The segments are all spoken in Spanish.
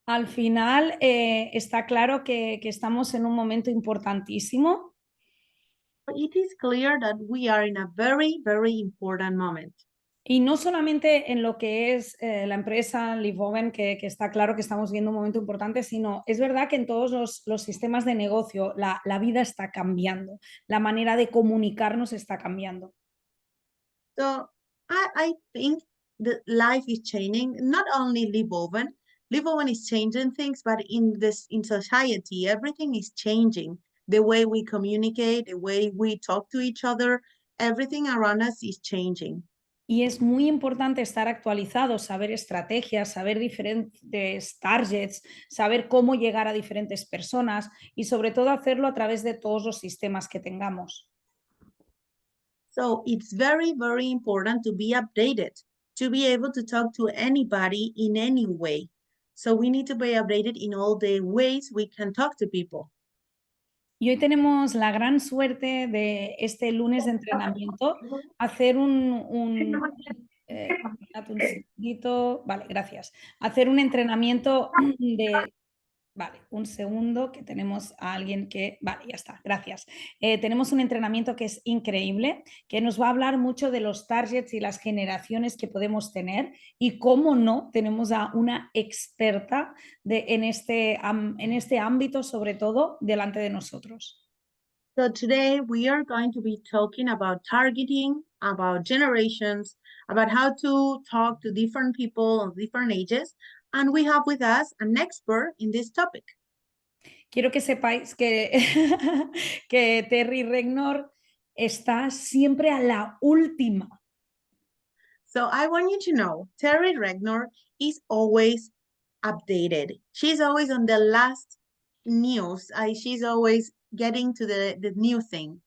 Al final está claro que estamos en un momento importantísimo It is clear that we are in a very, very important moment. y no solamente en lo que es la empresa Livoven, que está claro que estamos viendo un momento importante, sino es verdad que en todos los sistemas de negocio la vida está cambiando, la manera de comunicarnos está cambiando. So I think that life is changing, not only Livoven. Livoven is changing things, but in society, everything is changing. The way we communicate, the way we talk to each other, everything around us is changing. Y es muy importante estar actualizados, saber estrategias, saber diferentes targets, saber cómo llegar a diferentes personas y sobre todo hacerlo a través de todos los sistemas que tengamos. So it's very, very important to be updated, to be able to talk to anybody in any way. So we need to be updated in all the ways we can talk to people. Y hoy tenemos la gran suerte de este lunes de entrenamiento hacer espérate un segundito, vale, gracias, hacer un entrenamiento de. Vale, un segundo, que tenemos a alguien que. Vale, ya está, gracias. Tenemos un entrenamiento que es increíble, que nos va a hablar mucho de los targets y las generaciones que podemos tener y cómo no tenemos a una experta en este ámbito, sobre todo, delante de nosotros. So today we are going to be talking about targeting, about generations, about how to talk to different people of different ages. And we have with us an expert in this topic. Quiero que sepáis que, que Terri Recknor está siempre a la última. So I want you to know, Terri Recknor is always updated. She's always on the last news. She's always getting to the new thing.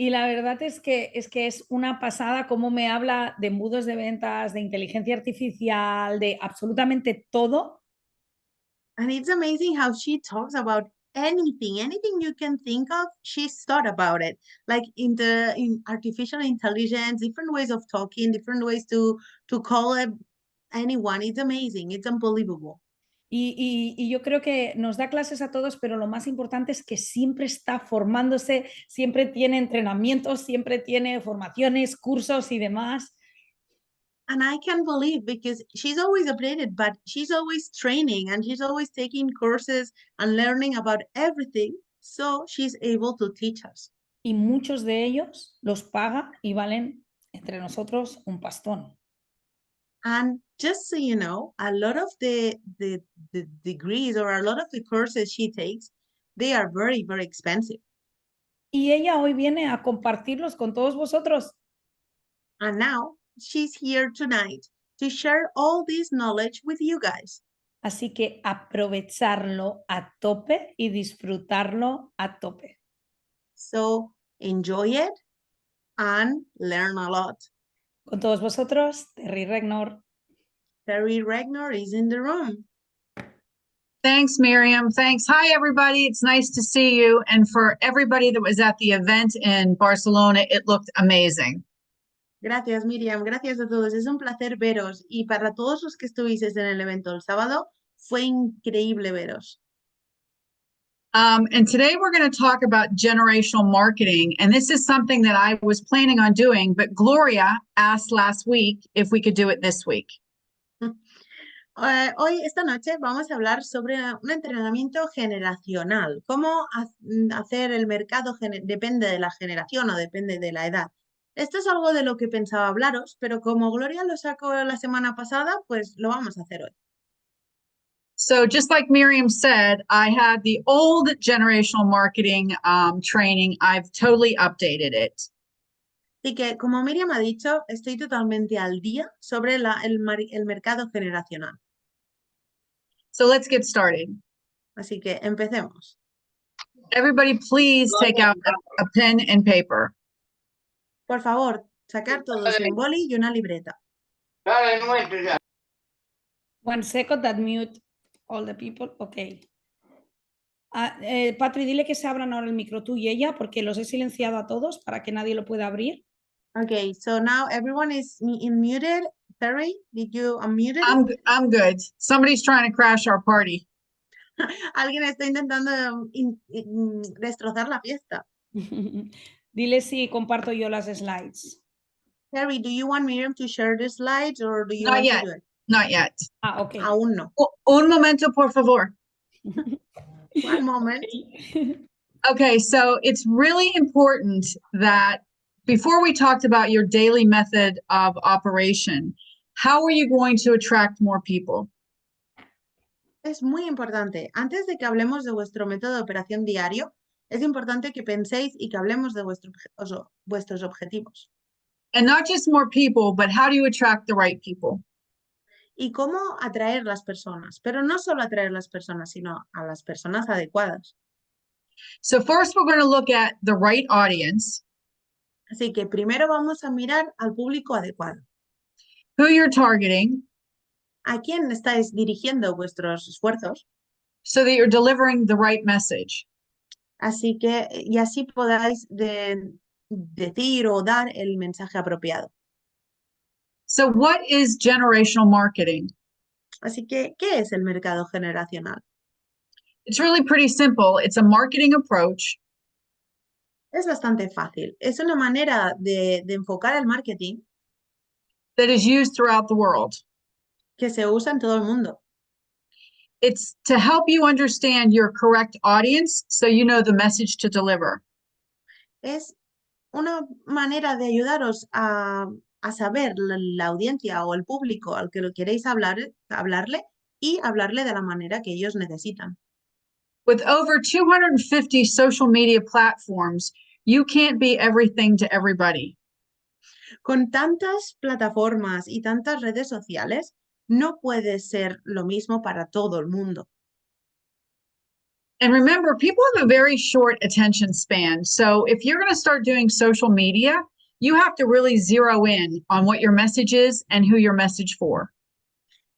Y la verdad es una pasada cómo me habla de embudos de ventas, de inteligencia artificial, de absolutamente todo. And it's amazing how she talks about anything you can think of, she's thought about it. Like in artificial intelligence, different ways of talking, different ways to call it anyone. It's amazing. It's unbelievable. Y yo creo que nos da clases a todos, pero lo más importante es que siempre está formándose, siempre tiene entrenamientos, siempre tiene formaciones, cursos y demás. And I can't believe because she's always updated, but she's always training and she's always taking courses and learning about everything. So she's able to teach us. Y muchos de ellos los paga y valen entre nosotros un pastón. And just so you know, a lot of the degrees or a lot of the courses she takes, they are very, very expensive. Y ella hoy viene a compartirlos con todos vosotros. And now she's here tonight to share all this knowledge with you guys. Así que aprovecharlo a tope y disfrutarlo a tope. So enjoy it and learn a lot. Con todos vosotros, Terri Recknor. Terri Recknor is in the room. Thanks, Miriam. Thanks. Hi, everybody. It's nice to see you. And for everybody that was at the event in Barcelona, it looked amazing. Gracias, Miriam. Gracias a todos. Es un placer veros. Y para todos los que estuvisteis en el evento el sábado, fue increíble veros. And today we're going to talk about generational marketing. And this is something that I was planning on doing, but Gloria asked last week if we could do it this week. Hoy, esta noche, vamos a hablar sobre un entrenamiento generacional. Cómo hacer el mercado, depende de la generación o depende de la edad. Esto es algo de lo que pensaba hablaros, pero como Gloria lo sacó la semana pasada, pues lo vamos a hacer hoy. So just like Miriam said, I had the old generational marketing training. I've totally updated it. Así que, como Miriam ha dicho, estoy totalmente al día sobre el mercado generacional. So let's get started. Así que empecemos. Everybody, please take out a pen and paper. Por favor, sacar todos un boli y una libreta. One second, that mute all the people. Ok. Patri, dile que se abran ahora el micro tú y ella, porque los he silenciado a todos para que nadie lo pueda abrir. Okay, so now everyone is muted. Terry, did you unmute it? I'm good. Somebody's trying to crash our party. Alguien está intentando destrozar la fiesta. Dile si comparto yo las slides. Terry, do you want Miriam to share the slides or do you Not want yet. to do it? Not yet. Ah, ok. Aún no. Un momento, por favor. One moment. Okay, so it's really important that before we talked about your daily method of operation, how are you going to attract more people? Es muy importante. Antes de que hablemos de vuestro método de operación diario, es importante que penséis y que hablemos de vuestros objetivos. And not just more people, but how do you attract the right people? Y cómo atraer las personas. Pero no solo atraer las personas, sino a las personas adecuadas. So first we're going to look at the right audience, Así que primero vamos a mirar al público adecuado. who you're targeting, ¿A quién estáis dirigiendo vuestros esfuerzos? so that you're delivering the right message. Así que, y así podáis decir o dar el mensaje apropiado. So what is generational marketing? Así que, ¿qué es el mercado generacional? It's really pretty simple. It's a marketing approach Es bastante fácil. Es una manera de enfocar el marketing that is used throughout the world. que se usa en todo el mundo. It's to help you understand your correct audience so you know the message to deliver. Es una manera de ayudaros a saber la audiencia o el público al que lo queréis hablarle y hablarle de la manera que ellos necesitan. With over 250 social media platforms, you can't be everything to everybody. Con tantas plataformas y tantas redes sociales, no puede ser lo mismo para todo el mundo. And remember, people have a very short attention span. So if you're going to start doing social media, you have to really zero in on what your message is and who your message for.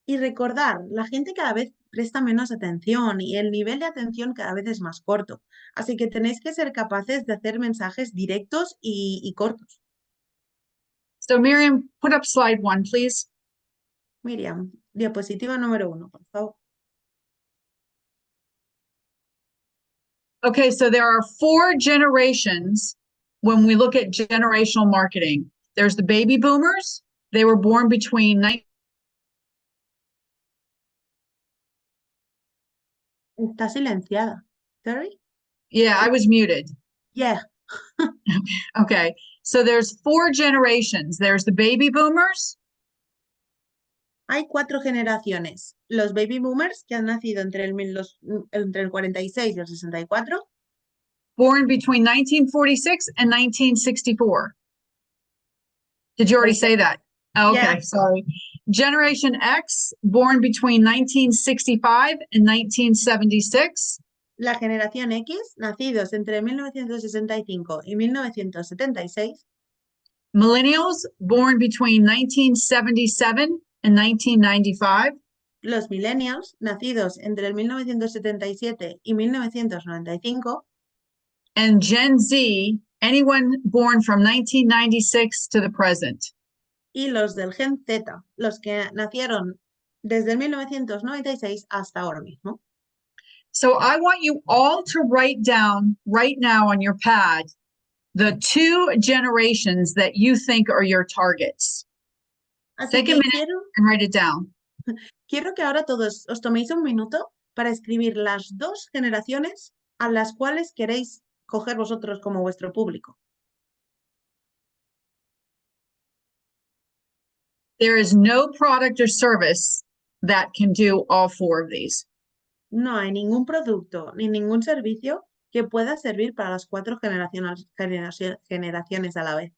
Y recordar, la gente cada vez presta menos atención y el nivel de atención cada vez es más corto. Así que tenéis que ser capaces de hacer mensajes directos y cortos. So Miriam, put up slide 1, please. Miriam, diapositiva número 1, por favor. Okay, so there are 4 generations when we look at generational marketing. There's the baby boomers. They were born between Está silenciada. Terry? Yeah, I was muted. Yeah. Okay, so there's 4 generations. There's the baby boomers. Hay 4 generaciones. Los baby boomers, que han nacido entre el 46 y el 64. Born between 1946 and 1964. Did you already say that? Oh, okay, Yeah. sorry. Generation X, born between 1965 and 1976. La generación X, nacidos entre 1965 y 1976. Millennials, born between 1977 and 1995. Los millennials, nacidos entre el 1977 y 1995. And Gen Z, anyone born from 1996 to the present. Y los del Gen Z, los que nacieron desde el 1996 hasta ahora mismo. So I want you all to write down right now on your pad the 2 generations that you think are your targets. Así Take a que minute and write it down. quiero que ahora todos os toméis un minuto para escribir las 2 generaciones a las cuales queréis coger vosotros como vuestro público. There is no product or service that can do all 4 of these. No hay ningún producto ni ningún servicio que pueda servir para las 4 generaciones a la vez.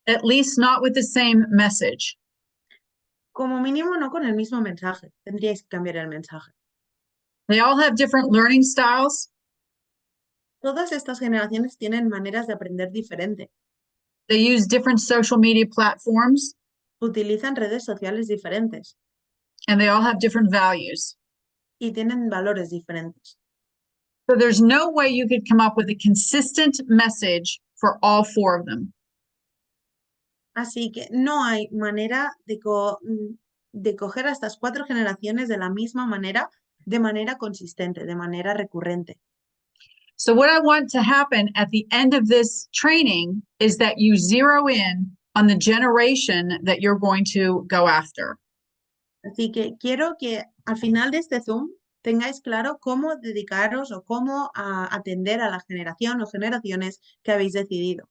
At least not with the same message. Como mínimo no con el mismo mensaje. Tendríais que cambiar el mensaje. They all have different learning styles. Todas estas generaciones tienen maneras de aprender diferente. They use different social media platforms. Utilizan redes sociales diferentes. And they all have different values. Y tienen valores diferentes. So there's no way you could come up with a consistent message for all 4 of them. Así que no hay manera de coger a estas 4 generaciones de la misma manera, de manera consistente, de manera recurrente. So what I want to happen at the end of this training is that you zero in on the generation that you're going to go after. Así que quiero que al final de este Zoom tengáis claro cómo dedicaros o cómo atender a la generación o generaciones que habéis decidido.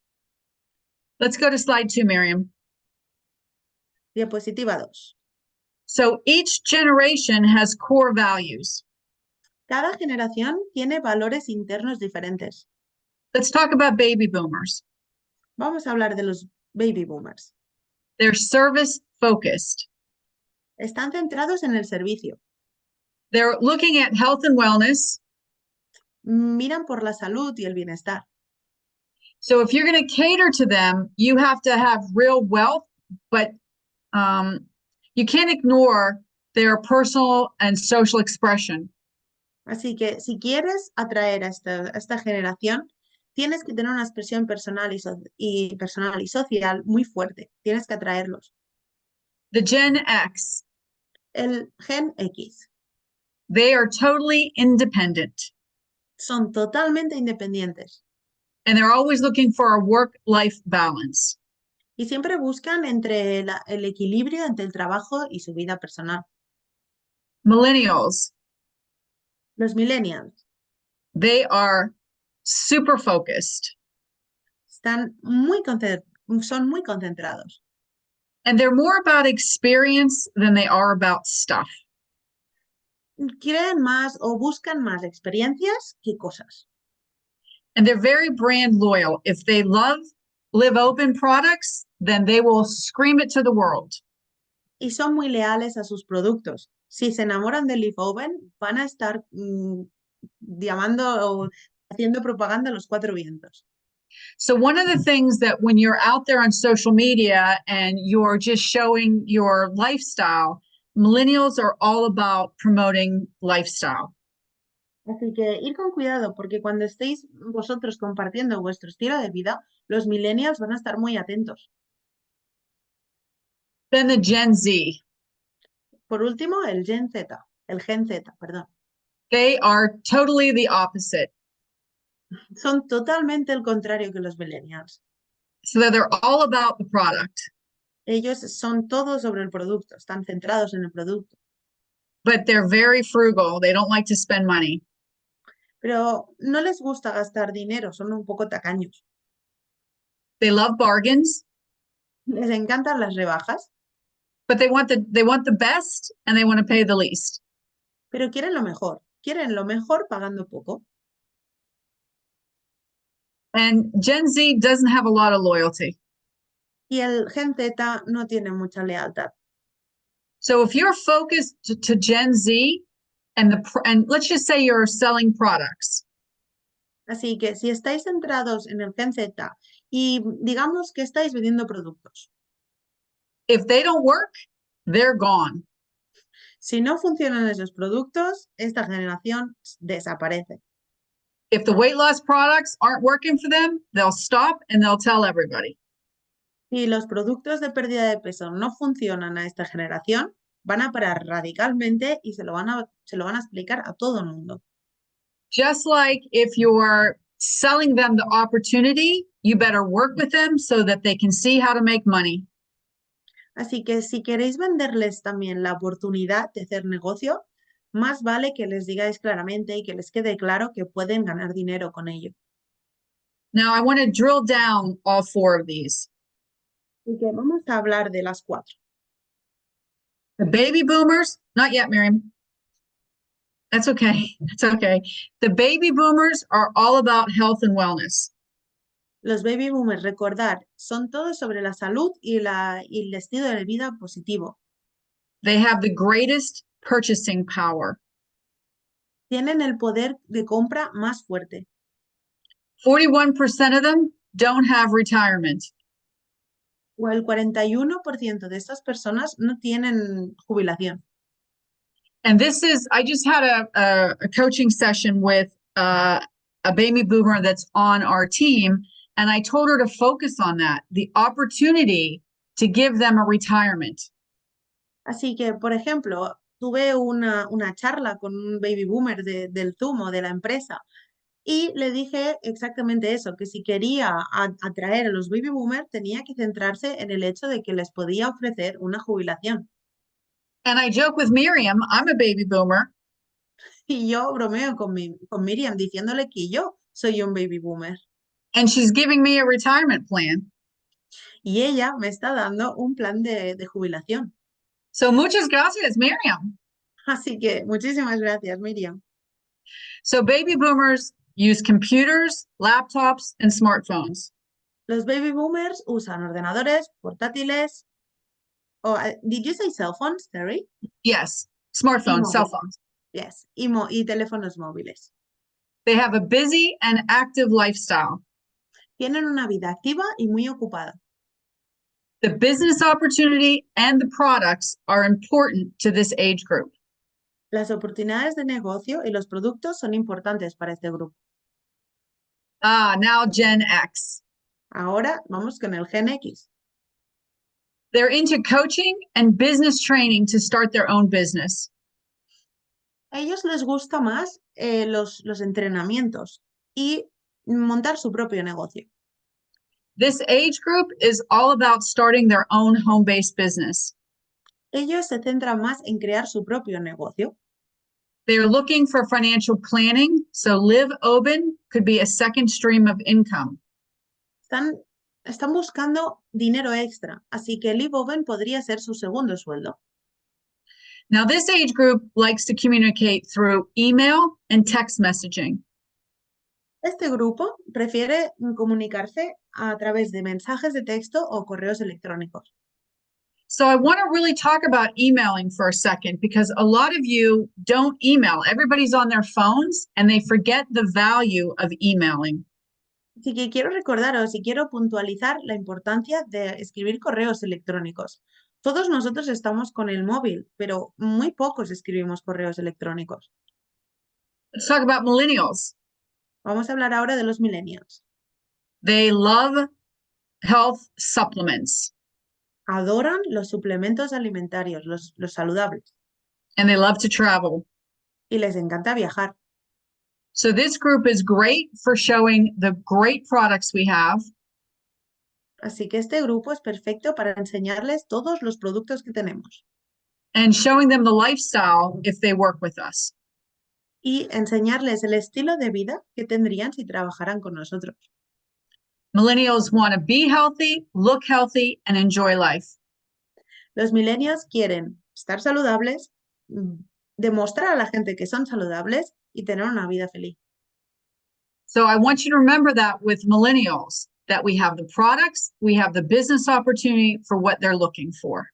Let's go to slide 2, Miriam. Diapositiva 2. So each generation has core values. Cada generación tiene valores internos diferentes. Let's talk about baby boomers. Vamos a hablar de los baby boomers. They're service focused. Están centrados en el servicio. They're looking at health and wellness. Miran por la salud y el bienestar. So if you're going to cater to them, you have to have real wealth, but you can't ignore their personal and social expression. Así que si quieres atraer a esta generación, tienes que tener una expresión personal y social muy fuerte. Tienes que atraerlos. The Gen X. El Gen X. They are totally independent. Son totalmente independientes. And they're always looking for a work-life balance. Y siempre buscan entre el equilibrio entre el trabajo y su vida personal. Millennials. Los millennials. They are super focused. Son muy concentrados. And they're more about experience than they are about stuff. Quieren más o buscan más experiencias que cosas. And they're very brand loyal. If they live open products, then they will scream it to the world. Y son muy leales a sus productos. Si se enamoran de Live Open, van a estar llamando o haciendo propaganda a los 4 vientos. So one of the things that when you're out there on social media and you're just showing your lifestyle, millennials are all about promoting lifestyle. Así que ir con cuidado, porque cuando estéis vosotros compartiendo vuestro estilo de vida, los millennials van a estar muy atentos. Then the Gen Z. Por último, el Gen Z, perdón. They are totally the opposite. Son totalmente el contrario que los millennials. So they're all about the product. Ellos son todos sobre el producto, están centrados en el producto. But they're very frugal. They don't like to spend money. Pero no les gusta gastar dinero, son un poco tacaños. They love bargains. Les encantan las rebajas. But they want the best and they want to pay the least. Pero quieren lo mejor pagando poco. And Gen Z doesn't have a lot of loyalty. Y el Gen Z no tiene mucha lealtad. So if you're focused to Gen Z and let's just say you're selling products. Así que si estáis centrados en el Gen Z y digamos que estáis vendiendo productos. If they don't work, they're gone. Si no funcionan esos productos, esta generación desaparece. If the weight loss products aren't working for them, they'll stop and they'll tell everybody. Si los productos de pérdida de peso no funcionan a esta generación, van a parar radicalmente y se lo van a explicar a todo el mundo. Just like if you're selling them the opportunity, you better work with them so that they can see how to make money. Así que si queréis venderles también la oportunidad de hacer negocio, más vale que les digáis claramente y que les quede claro que pueden ganar dinero con ello. Now, I want to drill down all 4 of these. Así que vamos a hablar de las 4. The baby boomers, not yet, Miriam. That's okay. That's okay. The baby boomers are all about health and wellness. Los baby boomers, recordar, son todos sobre la salud y el estilo de vida positivo. They have the greatest purchasing power. Tienen el poder de compra más fuerte. 41% of them don't have retirement. O el 41% de estas personas no tienen jubilación. And I just had a coaching session with a baby boomer that's on our team. And I told her to focus on that, the opportunity to give them a retirement. Así que, por ejemplo, tuve una charla con un baby boomer del Zoom o de la empresa y le dije exactamente eso, que si quería atraer a los baby boomers tenía que centrarse en el hecho de que les podía ofrecer una jubilación. And I joke with Miriam, I'm a baby boomer. Y yo bromeo con Miriam diciéndole que yo soy un baby boomer. And she's giving me a retirement plan. Y ella me está dando un plan de jubilación. So muchas gracias, Miriam. Así que muchísimas gracias, Miriam. So baby boomers use computers, laptops, and smartphones. Los baby boomers usan ordenadores, portátiles. Did you say cell phones, Terry? Yes, smartphones, cell phones. Yes, y teléfonos móviles. They have a busy and active lifestyle. Tienen una vida activa y muy ocupada. The business opportunity and the products are important to this age group. Las oportunidades de negocio y los productos son importantes para este grupo. Now Gen X. Ahora vamos con el Gen X. They're into coaching and business training to start their own business. A ellos les gusta más los entrenamientos y montar su propio negocio. This age group is all about starting their own home-based business. Ellos se centran más en crear su propio negocio. They're looking for financial planning, so Live Open could be a second stream of income. Están buscando dinero extra, así que Live Open podría ser su segundo sueldo. Now, this age group likes to communicate through email and text messaging. Este grupo prefiere comunicarse a través de mensajes de texto o correos electrónicos. So I want to really talk about emailing for a second because a lot of you don't email. Everybody's on their phones and they forget the value of emailing. Así que quiero recordaros y quiero puntualizar la importancia de escribir correos electrónicos. Todos nosotros estamos con el móvil, pero muy pocos escribimos correos electrónicos. Let's talk about millennials. Vamos a hablar ahora de los millennials. They love health supplements. Adoran los suplementos alimentarios, los saludables, And they love to travel. y les encanta viajar. So this group is great for showing the great products we have. Así que este grupo es perfecto para enseñarles todos los productos que tenemos And showing them the lifestyle if they work with us. y enseñarles el estilo de vida que tendrían si trabajaran con nosotros. Millennials want to be healthy, look healthy, and enjoy life. Los millennials quieren estar saludables, demostrar a la gente que son saludables y tener una vida feliz. So I want you to remember that with millennials, that we have the products, we have the business opportunity for what they're looking for.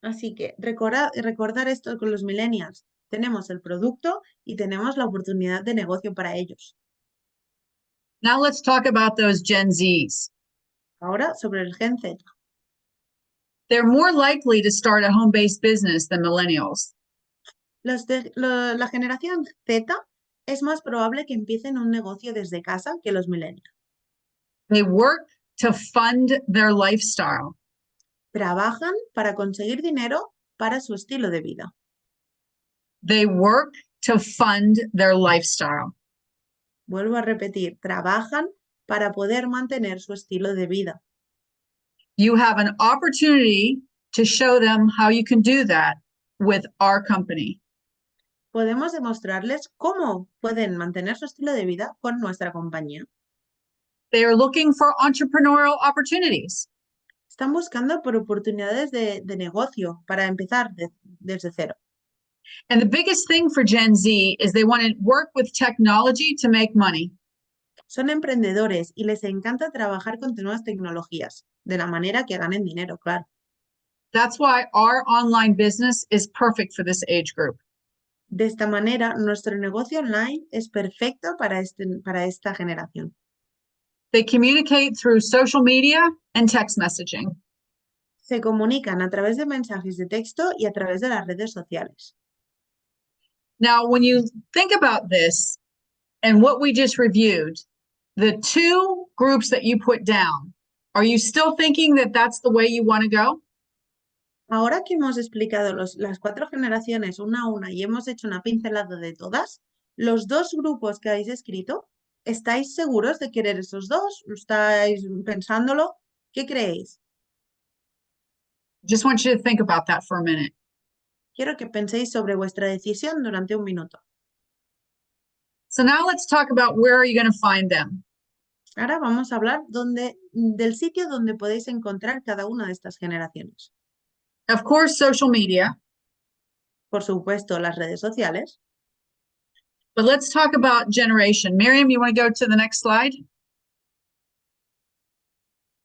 Así que recordar esto con los millennials. Tenemos el producto y tenemos la oportunidad de negocio para ellos. Now let's talk about those Gen Zs. Ahora, sobre el Gen Z. They're more likely to start a home-based business than millennials. La generación Z es más probable que empiecen un negocio desde casa que los millennials. They work to fund their lifestyle. Trabajan para conseguir dinero para su estilo de vida. They work to fund their lifestyle. Vuelvo a repetir, trabajan para poder mantener su estilo de vida. You have an opportunity to show them how you can do that with our company. Podemos demostrarles cómo pueden mantener su estilo de vida con nuestra compañía. They are looking for entrepreneurial opportunities. Están buscando por oportunidades de negocio para empezar desde cero. And the biggest thing for Gen Z is they want to work with technology to make money. Son emprendedores y les encanta trabajar con nuevas tecnologías, de la manera que ganen dinero, claro. That's why our online business is perfect for this age group. De esta manera, nuestro negocio online es perfecto para esta generación. They communicate through social media and text messaging. Se comunican a través de mensajes de texto y a través de las redes sociales. Now, when you think about this and what we just reviewed, the two groups that you put down, Are you still thinking that that's the way you want to go? Ahora que hemos explicado las 4 generaciones una a una y hemos hecho una pincelada de todas, los 2 grupos que habéis escrito, ¿estáis seguros de querer esos 2? ¿Estáis pensándolo? ¿Qué creéis? Just want you to think about that for a minute. Quiero que penséis sobre vuestra decisión durante un minuto. So now let's talk about where are you going to find them? Ahora vamos a hablar del sitio donde podéis encontrar cada una de estas generaciones. Of course, social media, Por supuesto, las redes sociales. but let's talk about generation. Miriam, you want to go to the next slide?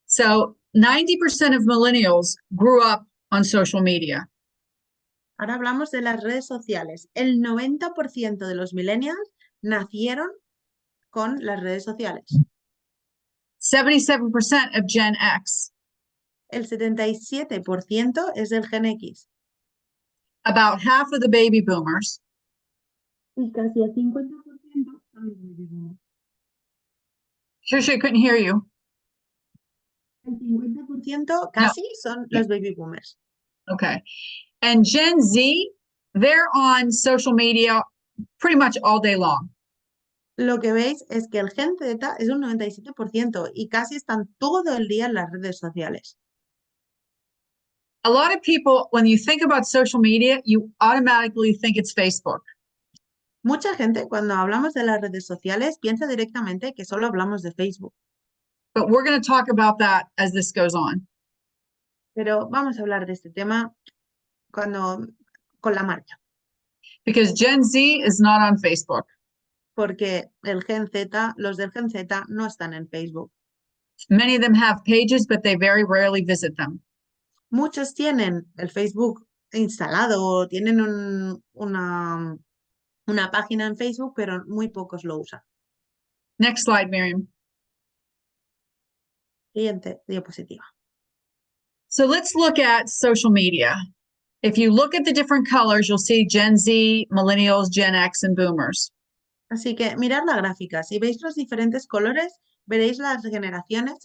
So 90% of millennials grew up on social media. Ahora hablamos de las redes sociales. El 90% de los millennials nacieron con las redes sociales. 77% of Gen X. El 77% es del Gen X. About half of the baby boomers. Y casi el 50% son los baby boomers. Trisha, I couldn't hear you. El 50% casi son los baby boomers. Okay. And Gen Z, they're on social media pretty much all day long. Lo que veis es que el Gen Z es un 97% y casi están todo el día en las redes sociales. A lot of people, when you think about social media, you automatically think it's Facebook. Mucha gente, cuando hablamos de las redes sociales, piensa directamente que solo hablamos de Facebook. But we're going to talk about that as this goes on. Pero vamos a hablar de este tema con la marcha. Because Gen Z is not on Facebook. Porque el Gen Z, los del Gen Z no están en Facebook. Many of them have pages, but they very rarely visit them. Muchos tienen el Facebook instalado o tienen una página en Facebook, pero muy pocos lo usan. Next slide, Miriam. Siguiente diapositiva. So let's look at social media. If you look at the different colors, you'll see Gen Z, millennials, Gen X, and boomers. Así que mirad la gráfica. Si veis los diferentes colores, veréis las generaciones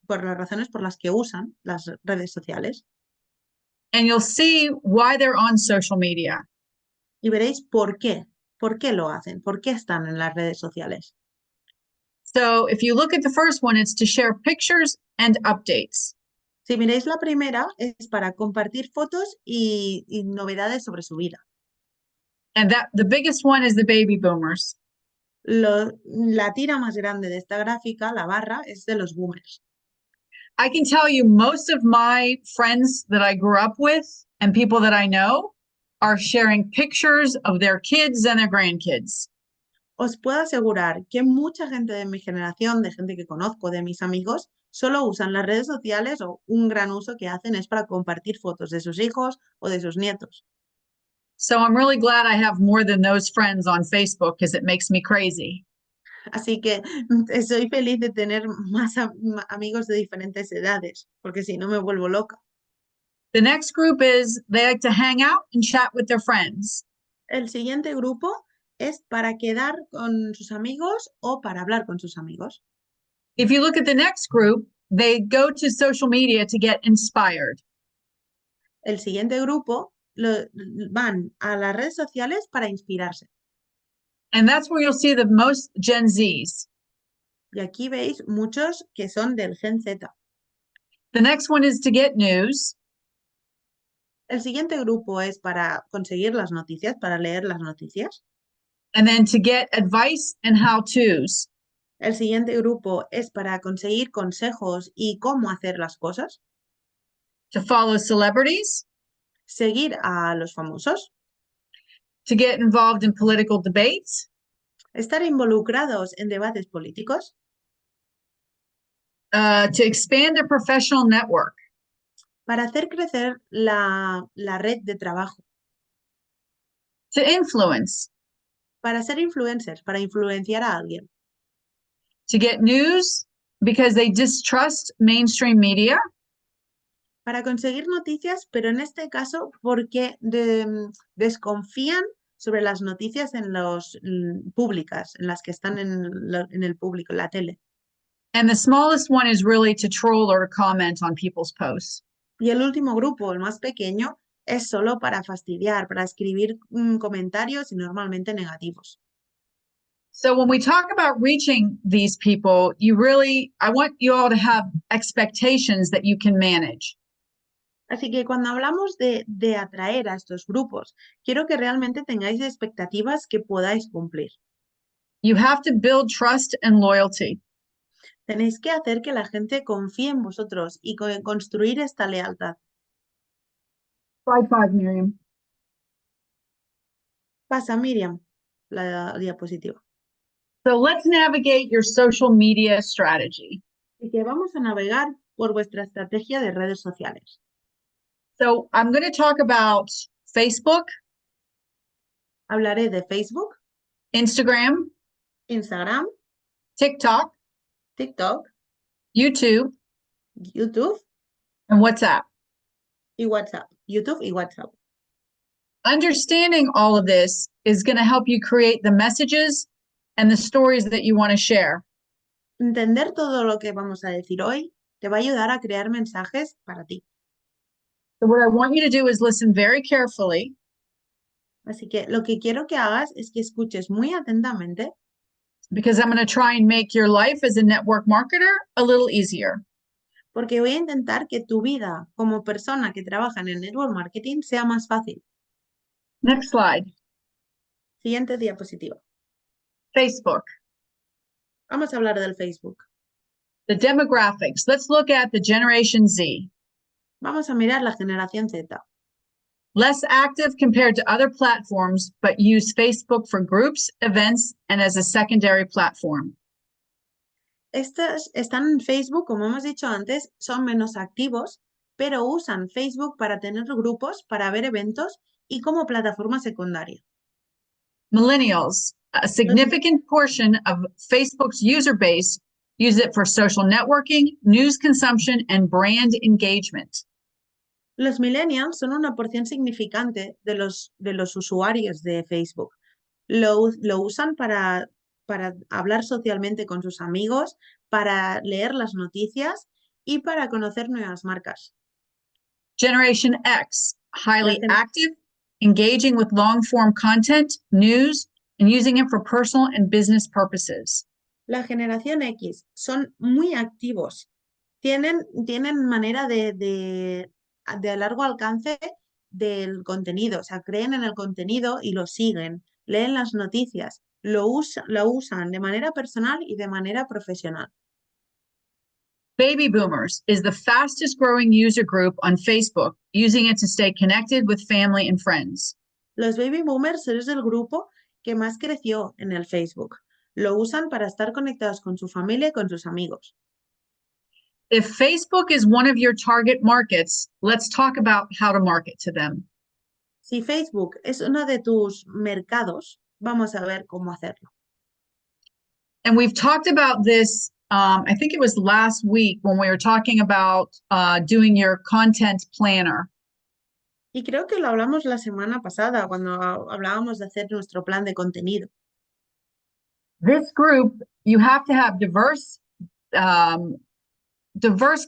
por las razones por las que usan las redes sociales. And you'll see why they're on social media. Y veréis por qué lo hacen, por qué están en las redes sociales. So if you look at the first one, it's to share pictures and updates. Si miráis la primera, es para compartir fotos y novedades sobre su vida. And that the biggest one is the baby boomers. La tira más grande de esta gráfica, la barra, es de los boomers. I can tell you most of my friends that I grew up with and people that I know are sharing pictures of their kids and their grandkids. Os puedo asegurar que mucha gente de mi generación, de gente que conozco, de mis amigos, solo usan las redes sociales o un gran uso que hacen es para compartir fotos de sus hijos o de sus nietos. So I'm really glad I have more than those friends on Facebook because it makes me crazy. Así que soy feliz de tener más amigos de diferentes edades, porque si no me vuelvo loca. The next group is they like to hang out and chat with their friends. El siguiente grupo es para quedar con sus amigos o para hablar con sus amigos. If you look at the next group, they go to social media to get inspired. El siguiente grupo van a las redes sociales para inspirarse. And that's where you'll see the most Gen Zs. Y aquí veis muchos que son del Gen Z. The next one is to get news. El siguiente grupo es para conseguir las noticias, para leer las noticias. And then to get advice and how-tos. El siguiente grupo es para conseguir consejos y cómo hacer las cosas. To follow celebrities. Seguir a los famosos. To get involved in political debates. Estar involucrados en debates políticos. To expand their professional network. Para hacer crecer la red de trabajo. To influence. Para ser influencers, para influenciar a alguien. To get news because they distrust mainstream media. Para conseguir noticias, pero en este caso porque desconfían sobre las noticias públicas, en las que están en el público, en la tele. And the smallest one is really to troll or to comment on people's posts. Y el último grupo, el más pequeño, es solo para fastidiar, para escribir comentarios y normalmente negativos. So when we talk about reaching these people, I want you all to have expectations that you can manage. Así que cuando hablamos de atraer a estos grupos, quiero que realmente tengáis expectativas que podáis cumplir. You have to build trust and loyalty. Tenéis que hacer que la gente confíe en vosotros y construir esta lealtad. Slide 5, Miriam. Pasa, Miriam, la diapositiva. So let's navigate your social media strategy. Así que vamos a navegar por vuestra estrategia de redes sociales. So I'm going to talk about Facebook, Hablaré de Facebook, Instagram, Instagram, TikTok, TikTok, YouTube, YouTube and WhatsApp. y WhatsApp. YouTube y WhatsApp. Understanding all of this is going to help you create the messages and the stories that you want to share. Entender todo lo que vamos a decir hoy te va a ayudar a crear mensajes para ti. So what I want you to do is listen very carefully. Así que lo que quiero que hagas es que escuches muy atentamente, Because I'm going to try and make your life as a network marketer a little easier. porque voy a intentar que tu vida como persona que trabaja en el network marketing sea más fácil. Next slide. Siguiente diapositiva. Facebook. Vamos a hablar del Facebook. The demographics. Let's look at the Generation Z. Vamos a mirar la generación Z. Less active compared to other platforms, but use Facebook for groups, events, and as a secondary platform. Estos están en Facebook, como hemos dicho antes, son menos activos, pero usan Facebook para tener grupos, para ver eventos y como plataforma secundaria. Millennials, a significant portion of Facebook's user base use it for social networking, news consumption, and brand engagement. Los millennials son una porción significante de los usuarios de Facebook. Lo usan para hablar socialmente con sus amigos, para leer las noticias y para conocer nuevas marcas. Generation X, highly La active, engaging with long-form content, news, and using it for personal and business purposes. La generación X son muy activos. Tienen manera de largo alcance del contenido. O sea, creen en el contenido y lo siguen. Leen las noticias. Lo usan de manera personal y de manera profesional. Baby boomers is the fastest growing user group on Facebook, using it to stay connected with family and friends. Los baby boomers es el grupo que más creció en el Facebook. Lo usan para estar conectados con su familia y con sus amigos. If Facebook is one of your target markets, let's talk about how to market to them. Si Facebook es uno de tus mercados, vamos a ver cómo hacerlo. And we've talked about this, I think it was last week when we were talking about doing your content planner. Y creo que lo hablamos la semana pasada cuando hablábamos de hacer nuestro plan de contenido. This group, you have to have diverse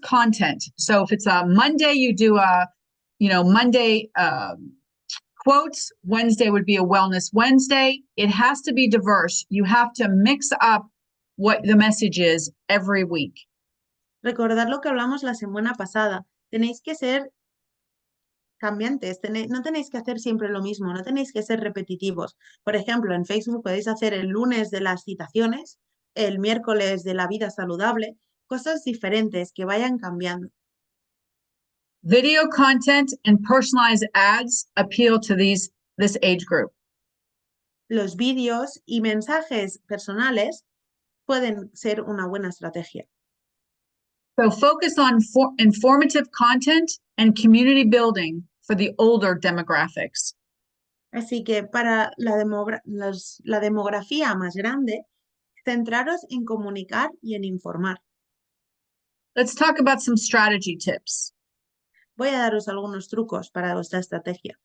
content. So if it's a Monday, you do Monday quotes. Wednesday would be a wellness Wednesday. It has to be diverse. You have to mix up what the message is every week. Recordad lo que hablamos la semana pasada. Tenéis que ser cambiantes, no tenéis que hacer siempre lo mismo, no tenéis que ser repetitivos. Por ejemplo, en Facebook podéis hacer el lunes de las citaciones, el miércoles de la vida saludable, cosas diferentes que vayan cambiando. Video content and personalized ads appeal to this age group. Los vídeos y mensajes personales pueden ser una buena estrategia. So focus on informative content and community building for the older demographics. Así que para la demografía más grande, centraros en comunicar y en informar. Let's talk about some strategy tips. Voy a daros algunos trucos para vuestra estrategia.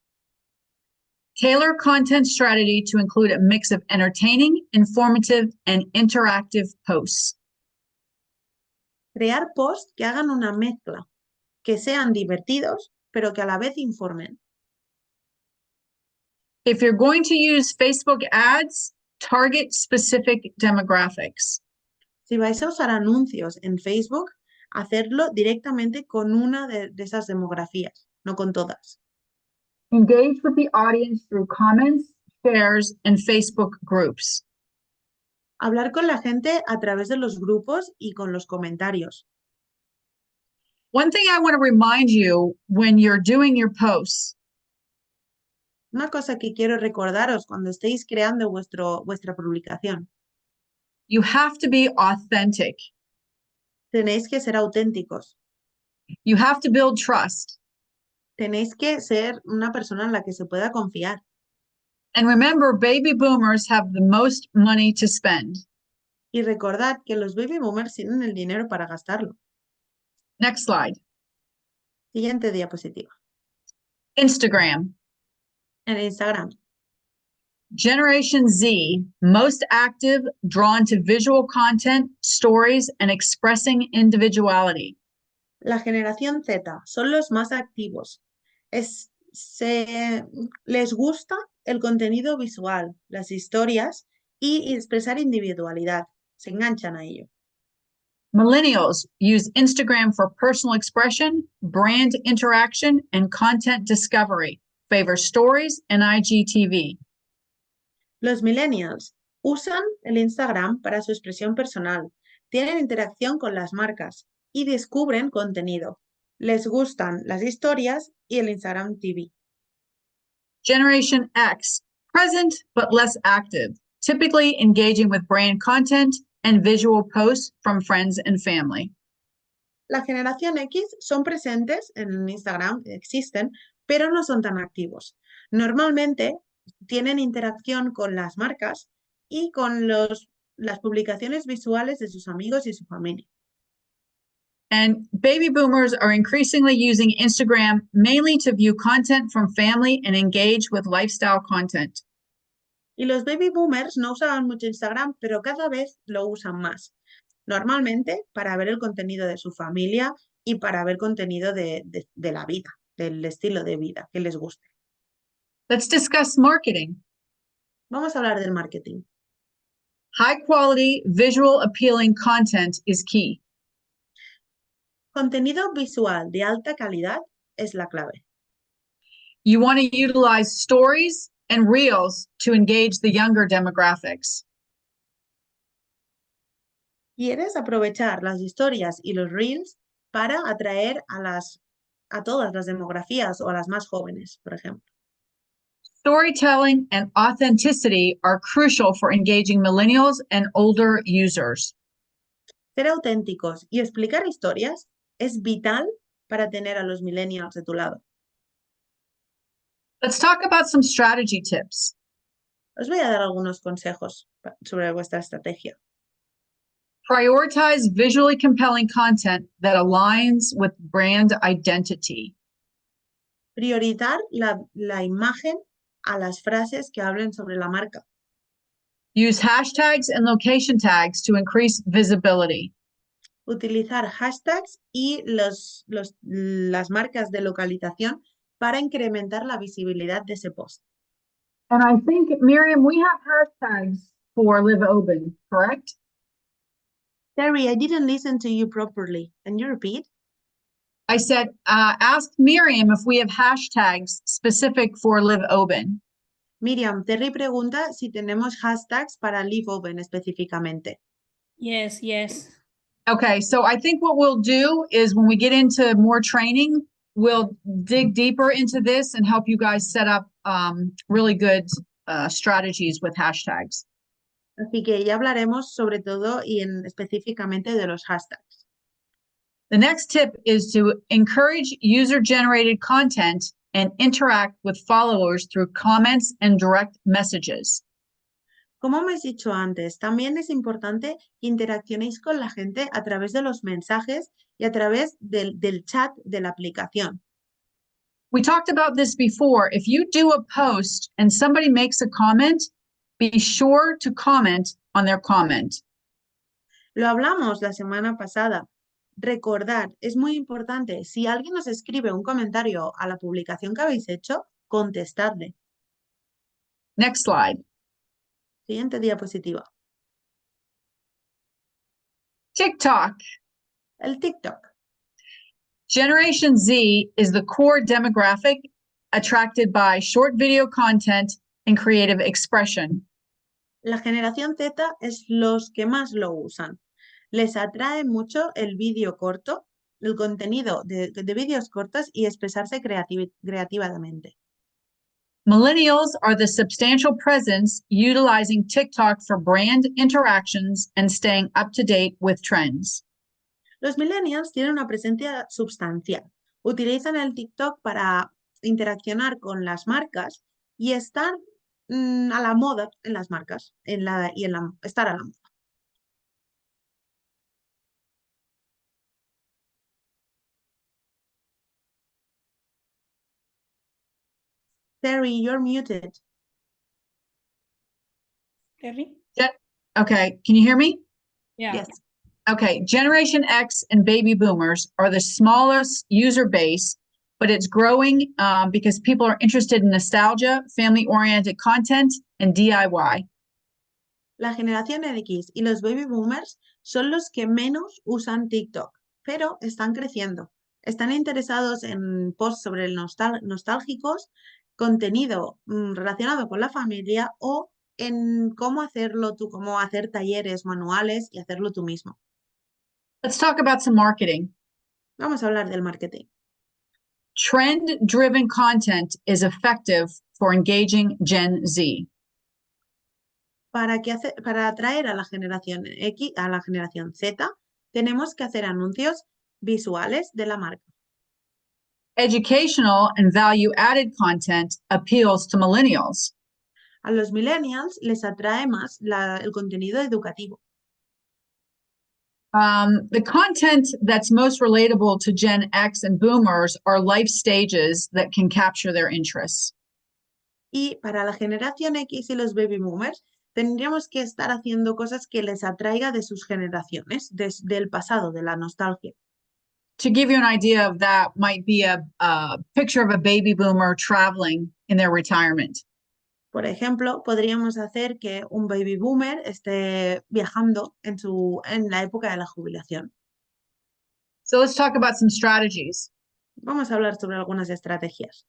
Tailor content strategy to include a mix of entertaining, informative, and interactive posts. Crear posts que hagan una mezcla, que sean divertidos, pero que a la vez informen. If you're going to use Facebook ads, target specific demographics. Si vais a usar anuncios en Facebook, hacerlo directamente con una de esas demografías, no con todas. Engage with the audience through comments, shares, and Facebook groups. Hablar con la gente a través de los grupos y con los comentarios. One thing I want to remind you when you're doing your posts, Una cosa que quiero recordaros cuando estéis creando vuestra publicación. you have to be authentic. Tenéis que ser auténticos. You have to build trust. Tenéis que ser una persona en la que se pueda confiar. And remember, baby boomers have the most money to spend. Y recordad que los baby boomers tienen el dinero para gastarlo. Next slide. Siguiente diapositiva. Instagram. En Instagram. Generation Z, most active, drawn to visual content, stories, and expressing individuality. La generación Z son los más activos. Les gusta el contenido visual, las historias y expresar individualidad. Se enganchan a ello. Millennials use Instagram for personal expression, brand interaction, and content discovery. Favor stories and IGTV. Los millennials usan el Instagram para su expresión personal, tienen interacción con las marcas y descubren contenido. Les gustan las historias y el Instagram TV. Generation X, present but less active, typically engaging with brand content and visual posts from friends and family. La generación X son presentes en Instagram, existen, pero no son tan activos. Normalmente tienen interacción con las marcas y con las publicaciones visuales de sus amigos y su familia. And baby boomers are increasingly using Instagram mainly to view content from family and engage with lifestyle content. Y los baby boomers no usaban mucho Instagram, pero cada vez lo usan más. Normalmente para ver el contenido de su familia y para ver contenido de la vida, del estilo de vida que les guste. Let's discuss marketing. Vamos a hablar del marketing. High quality, visual appealing content is key. Contenido visual de alta calidad es la clave. You want to utilize stories and reels to engage the younger demographics. Quieres aprovechar las historias y los reels para atraer a todas las demografías o a las más jóvenes, por ejemplo. Storytelling and authenticity are crucial for engaging millennials and older users. Ser auténticos y explicar historias es vital para tener a los millennials de tu lado. Let's talk about some strategy tips. Os voy a dar algunos consejos sobre vuestra estrategia. Prioritize visually compelling content that aligns with brand identity. Priorizar la imagen a las frases que hablen sobre la marca. Use hashtags and location tags to increase visibility. Utilizar hashtags y las marcas de localización para incrementar la visibilidad de ese post. And I think, Miriam, we have hashtags for Live Open, correct? Terry, I didn't listen to you properly. Can you repeat? I said, ask Miriam if we have hashtags specific for Live Open. Miriam, Terry pregunta si tenemos hashtags para Live Open específicamente. Yes, yes. Okay, so I think what we'll do is when we get into more training, we'll dig deeper into this and help you guys set up really good strategies with hashtags. Así que ya hablaremos sobre todo y específicamente de los hashtags. The next tip is to encourage user-generated content and interact with followers through comments and direct messages. Como hemos dicho antes, también es importante que interaccionéis con la gente a través de los mensajes y a través del chat de la aplicación. We talked about this before. If you do a post and somebody makes a comment, be sure to comment on their comment. Lo hablamos la semana pasada. Recordad, es muy importante, si alguien os escribe un comentario a la publicación que habéis hecho, contestadle. Next slide. Siguiente diapositiva. TikTok. El TikTok. Generation Z is the core demographic attracted by short video content and creative expression. La generación Z es los que más lo usan. Les atrae mucho el vídeo corto, el contenido de vídeos cortos y expresarse creativamente. Millennials are the substantial presence utilizing TikTok for brand interactions and staying up to date with trends. Los millennials tienen una presencia substancial. Utilizan el TikTok para interaccionar con las marcas y estar a la moda en las marcas, estar a la moda. Terry, you're muted. Terri? Okay, can you hear me? Yeah. Yes. Okay, Generation X and baby boomers are the smallest user base, but it's growing because people are interested in nostalgia, family-oriented content, and DIY. La generación X y los baby boomers son los que menos usan TikTok, pero están creciendo. Están interesados en posts sobre el nostálgicos, contenido relacionado con la familia o en cómo hacerlo tú, cómo hacer talleres manuales y hacerlo tú mismo. Let's talk about some marketing. Vamos a hablar del marketing. Trend-driven content is effective for engaging Gen Z. Para atraer a la generación X, a la generación Z, tenemos que hacer anuncios visuales de la marca. Educational and value-added content appeals to millennials. A los millennials les atrae más el contenido educativo. The content that's most relatable to Gen X and boomers are life stages that can capture their interests. Y para la generación X y los baby boomers, tendríamos que estar haciendo cosas que les atraiga de sus generaciones, del pasado, de la nostalgia. To give you an idea of that, might be a picture of a baby boomer traveling in their retirement. Por ejemplo, podríamos hacer que un baby boomer esté viajando en la época de la jubilación. So let's talk about some strategies. Vamos a hablar sobre algunas estrategias.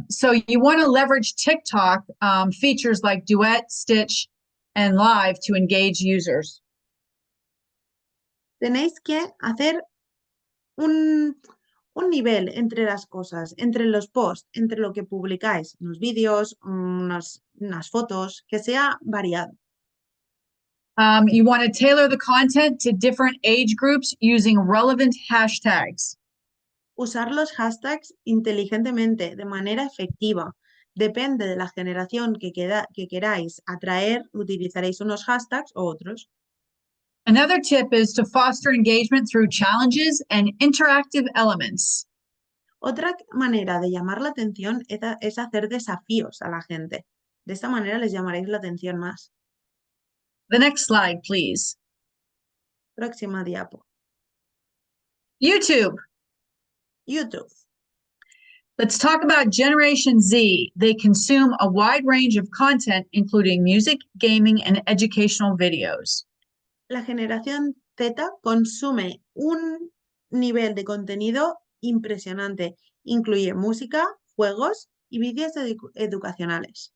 So you want to leverage TikTok features like Duet, Stitch, and Live to engage users. Tenéis que hacer un nivel entre las cosas, entre los posts, entre lo que publicáis, unos vídeos, unas fotos, que sea variado. You want to tailor the content to different age groups using relevant hashtags. Usar los hashtags inteligentemente, de manera efectiva. Depende de la generación que queráis atraer, utilizaréis unos hashtags o otros. Another tip is to foster engagement through challenges and interactive elements. Otra manera de llamar la atención es hacer desafíos a la gente. De esta manera les llamaréis la atención más. The next slide, please. Próxima diapo. YouTube. YouTube. Let's talk about Generation Z. They consume a wide range of content, including music, gaming, and educational videos. La generación Z consume un nivel de contenido impresionante. Incluye música, juegos y vídeos educacionales.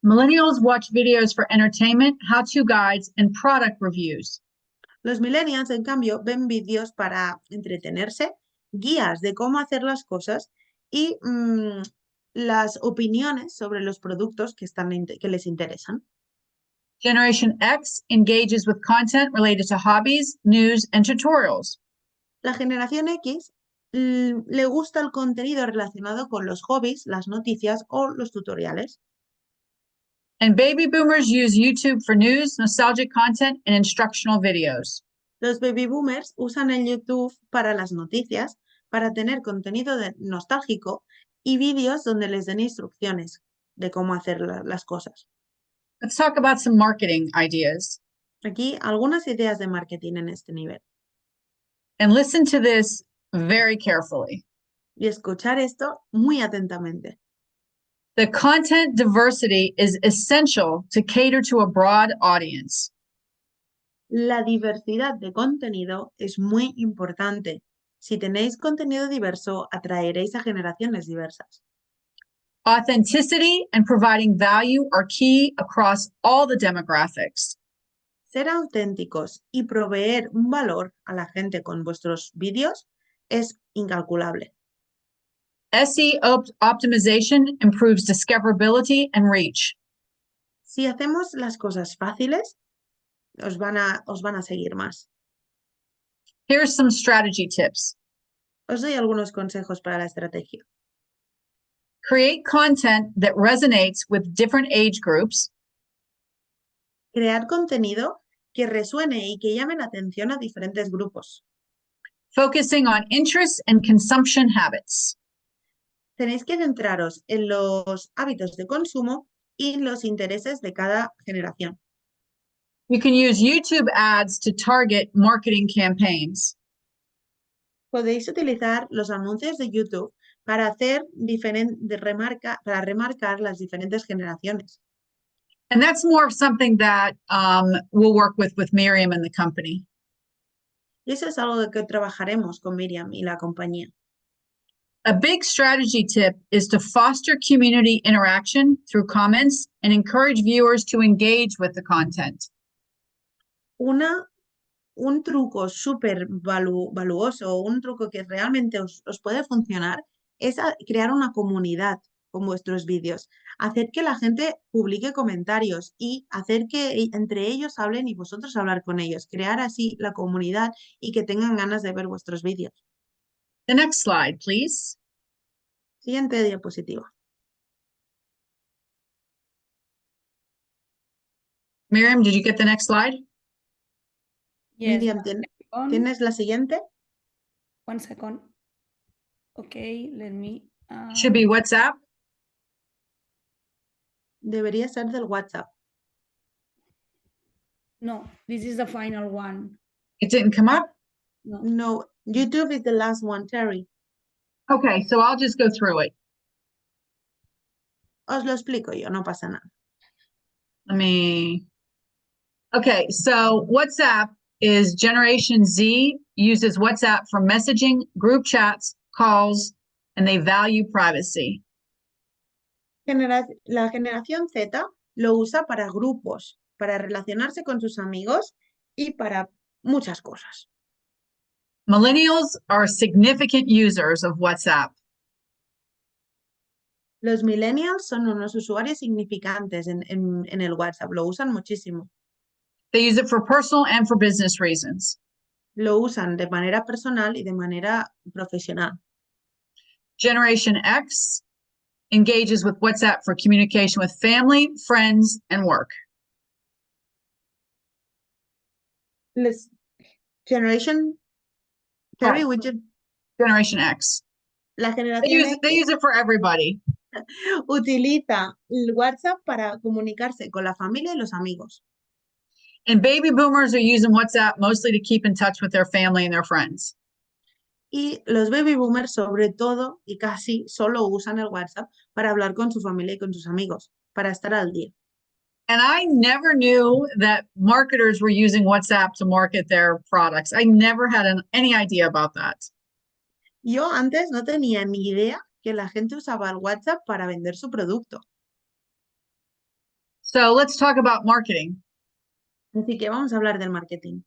Millennials watch videos for entertainment, how-to guides, and product reviews. Los millennials, en cambio, ven vídeos para entretenerse, guías de cómo hacer las cosas y las opiniones sobre los productos que les interesan. Generation X engages with content related to hobbies, news, and tutorials. La generación X le gusta el contenido relacionado con los hobbies, las noticias o los tutoriales. And baby boomers use YouTube for news, nostalgic content, and instructional videos. Los baby boomers usan el YouTube para las noticias, para tener contenido nostálgico y vídeos donde les den instrucciones de cómo hacer las cosas. Let's talk about some marketing ideas. Aquí algunas ideas de marketing en este nivel. And listen to this very carefully. Y escuchar esto muy atentamente. The content diversity is essential to cater to a broad audience. La diversidad de contenido es muy importante. Si tenéis contenido diverso, atraeréis a generaciones diversas. Authenticity and providing value are key across all the demographics. Ser auténticos y proveer un valor a la gente con vuestros vídeos es incalculable. SEO optimization improves discoverability and reach. Si hacemos las cosas fáciles, os van a seguir más. Here's some strategy tips. Os doy algunos consejos para la estrategia. Create content that resonates with different age groups. Crear contenido que resuene y que llame la atención a diferentes grupos. Focusing on interests and consumption habits. Tenéis que centraros en los hábitos de consumo y los intereses de cada generación. You can use YouTube ads to target marketing campaigns. Podéis utilizar los anuncios de YouTube para hacer para remarcar las diferentes generaciones. And that's more of something that we'll work with Miriam and the company. Y eso es algo de que trabajaremos con Miriam y la compañía. A big strategy tip is to foster community interaction through comments and encourage viewers to engage with the content. Un truco súper valuoso, un truco que realmente os puede funcionar, es crear una comunidad con vuestros vídeos. Hacer que la gente publique comentarios y hacer que entre ellos hablen y vosotros hablar con ellos. Crear así la comunidad y que tengan ganas de ver vuestros vídeos. The next slide, please. Siguiente diapositiva. Miriam, did you get the next slide? Yes, Miriam, ¿tienes la siguiente? 1 second. Okay, let me. Should be WhatsApp. Debería ser del WhatsApp. No, this is the final one. It didn't come up? No. No, YouTube is the last one, Terry. Okay, so I'll just go through it. Os lo explico yo, no pasa nada. Okay, so WhatsApp is Generation Z, uses WhatsApp for messaging, group chats, calls, and they value privacy. La generación Z lo usa para grupos, para relacionarse con sus amigos y para muchas cosas. Millennials are significant users of WhatsApp. Los millennials son unos usuarios significantes en el WhatsApp, lo usan muchísimo. They use it for personal and for business reasons. Lo usan de manera personal y de manera profesional. Generation X engages with WhatsApp for communication with family, friends, and work. Generation Terry, Generation X. La generación They use it for everybody. Utiliza el WhatsApp para comunicarse con la familia y los amigos. And baby boomers are using WhatsApp mostly to keep in touch with their family and their friends. Y los baby boomers, sobre todo y casi solo usan el WhatsApp para hablar con su familia y con sus amigos, para estar al día. And I never knew that marketers were using WhatsApp to market their products. I never had any idea about that. Yo antes no tenía ni idea que la gente usaba el WhatsApp para vender su producto. So let's talk about marketing. Así que vamos a hablar del marketing.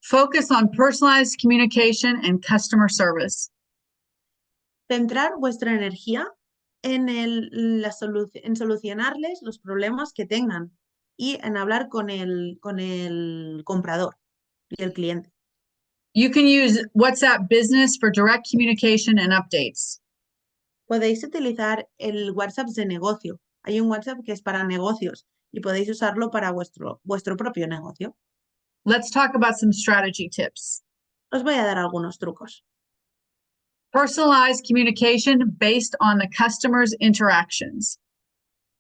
Focus on personalized communication and customer service. Centrar vuestra energía en solucionarles los problemas que tengan y en hablar con el comprador y el cliente. You can use WhatsApp Business for direct communication and updates. Podéis utilizar el WhatsApp de negocio. Hay un WhatsApp que es para negocios y podéis usarlo para vuestro propio negocio. Let's talk about some strategy tips. Os voy a dar algunos trucos. Personalized communication based on the customer's interactions.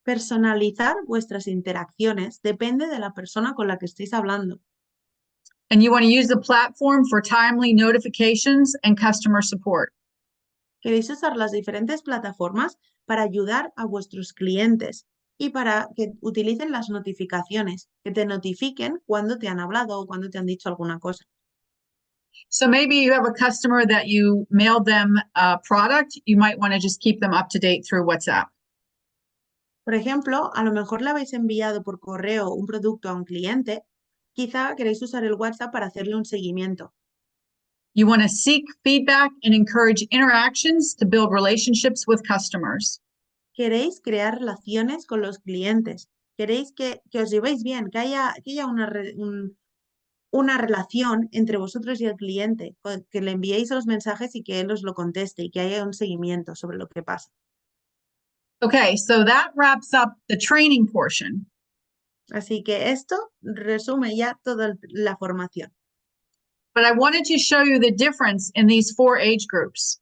Personalizar vuestras interacciones depende de la persona con la que estéis hablando. And you want to use the platform for timely notifications and customer support. Queréis usar las diferentes plataformas para ayudar a vuestros clientes y para que utilicen las notificaciones, que te notifiquen cuando te han hablado o cuando te han dicho alguna cosa. So maybe you have a customer that you mailed them a product. You might want to just keep them up to date through WhatsApp. Por ejemplo, a lo mejor le habéis enviado por correo un producto a un cliente, quizá queréis usar el WhatsApp para hacerle un seguimiento. You want to seek feedback and encourage interactions to build relationships with customers. Queréis crear relaciones con los clientes. Queréis que os llevéis bien, que haya una relación entre vosotros y el cliente, que le enviéis los mensajes y que él os lo conteste y que haya un seguimiento sobre lo que pasa. Okay, so that wraps up the training portion. Así que esto resume ya toda la formación. But I wanted to show you the difference in these 4 age groups.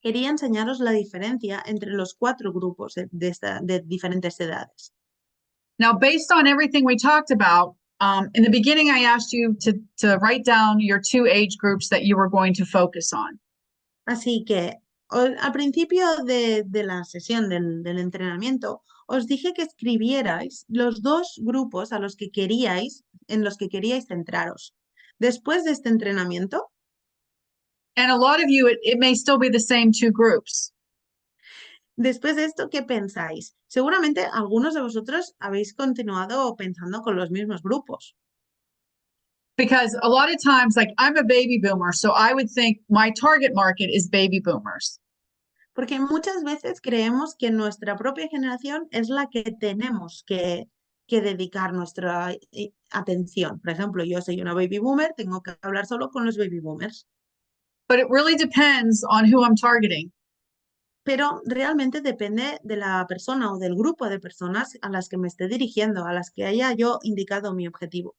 Quería enseñaros la diferencia entre los 4 grupos de diferentes edades. Now, based on everything we talked about, in the beginning, I asked you to write down your 2 age groups that you were going to focus on. Así que al principio de la sesión del entrenamiento, os dije que escribierais los 2 grupos en los que queríais centraros. Después de este entrenamiento, And a lot of you, it may still be the same 2 groups. después de esto, ¿qué pensáis? Seguramente algunos de vosotros habéis continuado pensando con los mismos grupos. Because a lot of times, like I'm a baby boomer, so I would think my target market is baby boomers. Porque muchas veces creemos que nuestra propia generación es la que tenemos que dedicar nuestra atención. Por ejemplo, yo soy una baby boomer, tengo que hablar solo con los baby boomers. But it really depends on who I'm targeting. Pero realmente depende de la persona o del grupo de personas a las que me esté dirigiendo, a las que haya yo indicado mi objetivo.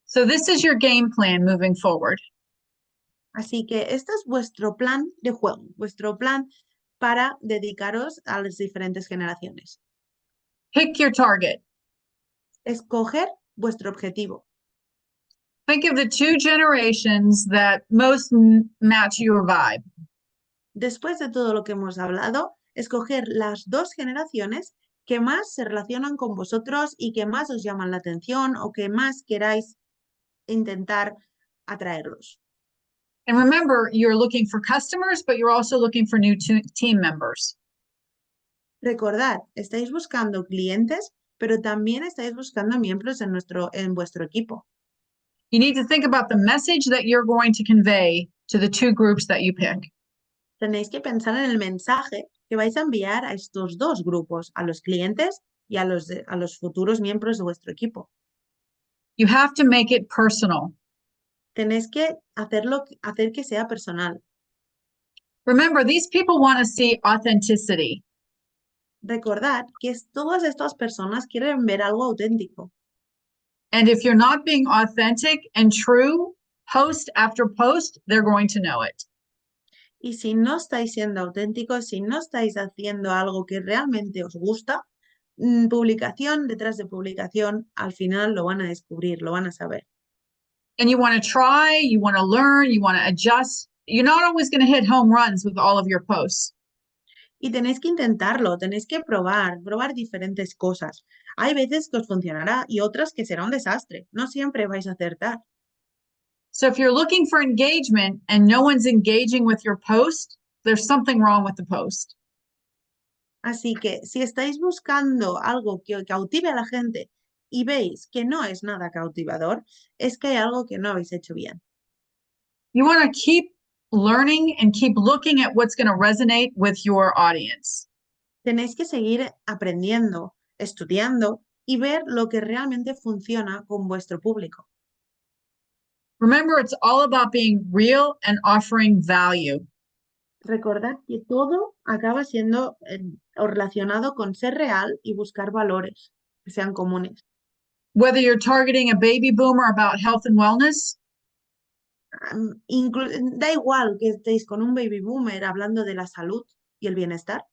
So this is your game plan moving forward. Así que este es vuestro plan de juego, vuestro plan para dedicaros a las diferentes generaciones. Pick your target. Escoger vuestro objetivo. Think of the 2 generations that most match your vibe. Después de todo lo que hemos hablado, escoger las 2 generaciones que más se relacionan con vosotros y que más os llaman la atención o que más queráis intentar atraerlos. And remember, you're looking for customers, but you're also looking for new team members. Recordad, estáis buscando clientes, pero también estáis buscando miembros en vuestro equipo. You need to think about the message that you're going to convey to the 2 groups that you pick. Tenéis que pensar en el mensaje que vais a enviar a estos 2 grupos, a los clientes y a los futuros miembros de vuestro equipo. You have to make it personal. Tenéis que hacer que sea personal. Remember, these people want to see authenticity. Recordad que todas estas personas quieren ver algo auténtico. And if you're not being authentic and true, post after post, they're going to know it. Y si no estáis siendo auténticos, si no estáis haciendo algo que realmente os gusta, publicación detrás de publicación, al final lo van a descubrir, lo van a saber. And you want to try, you want to learn, you want to adjust. You're not always going to hit home runs with all of your posts. Y tenéis que intentarlo, tenéis que probar diferentes cosas. Hay veces que os funcionará y otras que será un desastre. No siempre vais a acertar. So if you're looking for engagement and no one's engaging with your post, there's something wrong with the post. Así que si estáis buscando algo que cautive a la gente y veis que no es nada cautivador, es que hay algo que no habéis hecho bien. You want to keep learning and keep looking at what's going to resonate with your audience. Tenéis que seguir aprendiendo, estudiando y ver lo que realmente funciona con vuestro público. Remember, it's all about being real and offering value. Recordad que todo acaba siendo relacionado con ser real y buscar valores que sean comunes. Whether you're targeting a baby boomer about health and wellness, Da igual que estéis con un baby boomer hablando de la salud y el bienestar,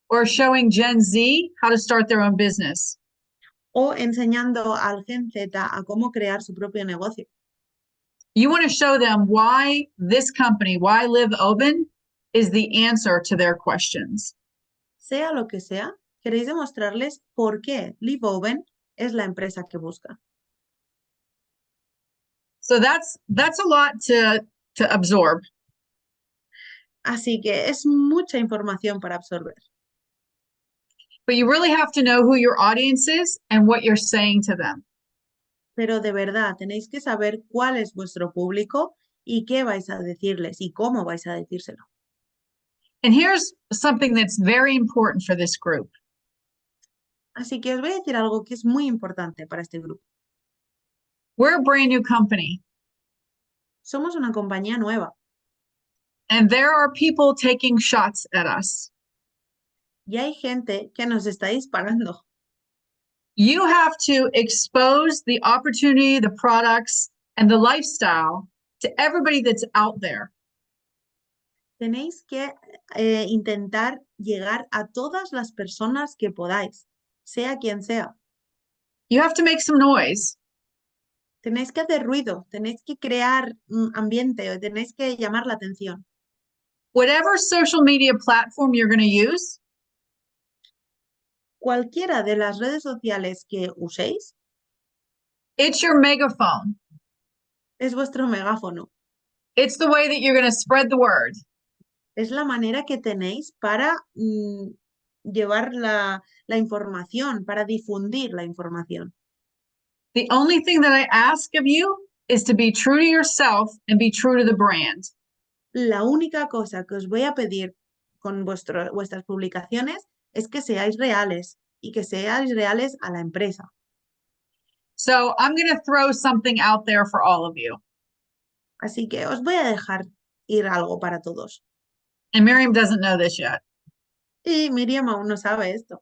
or showing Gen Z how to start their own business. o enseñando al Gen Z a cómo crear su propio negocio. You want to show them why this company, why Live Open, is the answer to their questions. Sea lo que sea, queréis demostrarles por qué Live Open es la empresa que busca. So that's a lot to absorb. Así que es mucha información para absorber. But you really have to know who your audience is and what you're saying to them. Pero de verdad tenéis que saber cuál es vuestro público y qué vais a decirles y cómo vais a decírselo. And here's something that's very important for this group. Así que os voy a decir algo que es muy importante para este grupo. We're a brand new company. Somos una compañía nueva And there are people taking shots at us. y hay gente que nos está disparando. You have to expose the opportunity, the products, and the lifestyle to everybody that's out there. Tenéis que intentar llegar a todas las personas que podáis, sea quien sea. You have to make some noise. Tenéis que hacer ruido, tenéis que crear ambiente, o tenéis que llamar la atención. Whatever social media platform you're going to use, Cualquiera de las redes sociales que uséis it's your megaphone. es vuestro megáfono. It's the way that you're going to spread the word. Es la manera que tenéis para llevar la información, para difundir la información. The only thing that I ask of you is to be true to yourself and be true to the brand. La única cosa que os voy a pedir con vuestras publicaciones es que seáis reales y que seáis reales a la empresa. So I'm going to throw something out there for all of you. Así que os voy a dejar ir algo para todos. And Miriam doesn't know this yet. Y Miriam aún no sabe esto.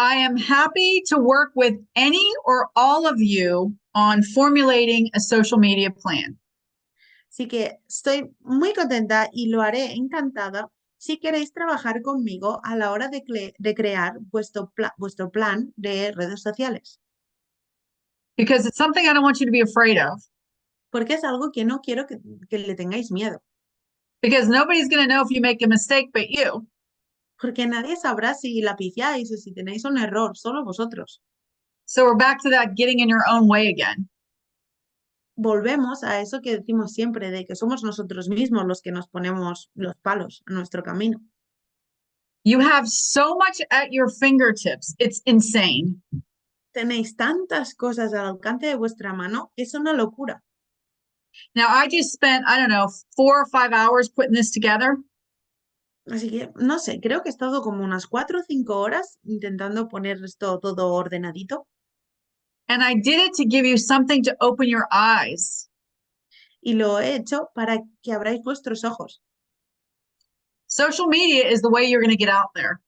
I am happy to work with any or all of you on formulating a social media plan. Así que estoy muy contenta y lo haré encantada si queréis trabajar conmigo a la hora de crear vuestro plan de redes sociales. Because it's something I don't want you to be afraid of. Porque es algo que no quiero que le tengáis miedo. Because nobody's going to know if you make a mistake but you. Porque nadie sabrá si la pifiáis o si tenéis un error, solo vosotros. So we're back to that getting in your own way again. Volvemos a eso que decimos siempre, de que somos nosotros mismos los que nos ponemos los palos a nuestro camino. You have so much at your fingertips. It's insane. Tenéis tantas cosas al alcance de vuestra mano que es una locura. Now, I just spent, I don't know, 4 or 5 hours putting this together. Así que, no sé, creo que he estado como unas 4 o 5 horas intentando poner esto todo ordenadito. And I did it to give you something to open your eyes. Y lo he hecho para que abráis vuestros ojos. Social media is the way you're going to get out there.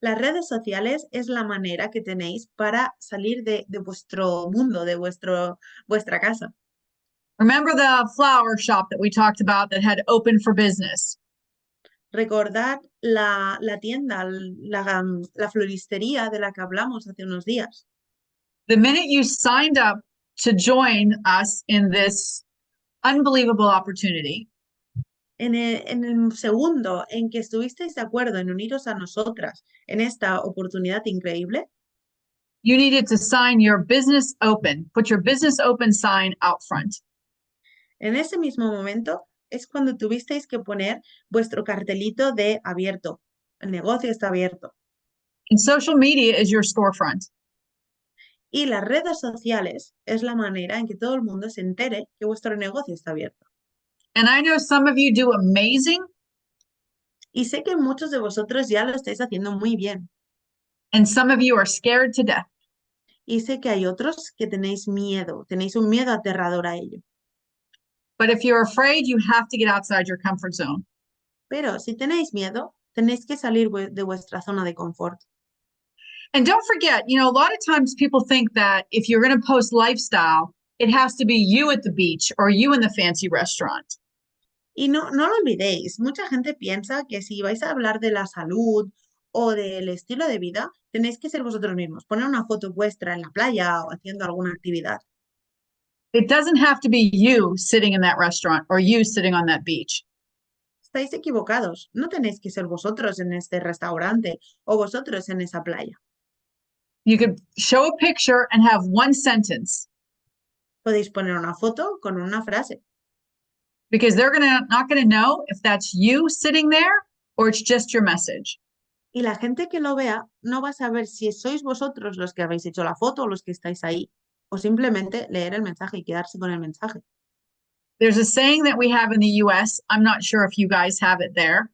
Las redes sociales es la manera que tenéis para salir de vuestro mundo, de vuestra casa. Remember the flower shop that we talked about that had open for business? Recordad la tienda, la floristería de la que hablamos hace unos días. The minute you signed up to join us in this unbelievable opportunity, En el segundo en que estuvisteis de acuerdo en uniros a nosotras en esta oportunidad increíble, you needed to sign your business open, put your business open sign out front. en ese mismo momento es cuando tuvisteis que poner vuestro cartelito de abierto. El negocio está abierto. And social media is your storefront. Y las redes sociales es la manera en que todo el mundo se entere que vuestro negocio está abierto. And I know some of you do amazing, Y sé que muchos de vosotros ya lo estáis haciendo muy bien. and some of you are scared to death. Y sé que hay otros que tenéis miedo, tenéis un miedo aterrador a ello. But if you're afraid, you have to get outside your comfort zone. Pero si tenéis miedo, tenéis que salir de vuestra zona de confort. And don't forget, a lot of times people think that if you're going to post lifestyle, it has to be you at the beach or you in the fancy restaurant. Y no lo olvidéis, mucha gente piensa que si vais a hablar de la salud o del estilo de vida, tenéis que ser vosotros mismos, poner una foto vuestra en la playa o haciendo alguna actividad. It doesn't have to be you sitting in that restaurant or you sitting on that beach. Estáis equivocados. No tenéis que ser vosotros en este restaurante o vosotros en esa playa. You could show a picture and have one sentence Podéis poner una foto con una frase, because they're not gonna know if that's you sitting there or it's just your message. y la gente que lo vea no va a saber si sois vosotros los que habéis hecho la foto o los que estáis ahí, o simplemente leer el mensaje y quedarse con el mensaje. There's a saying that we have in the US. I'm not sure if you guys have it there.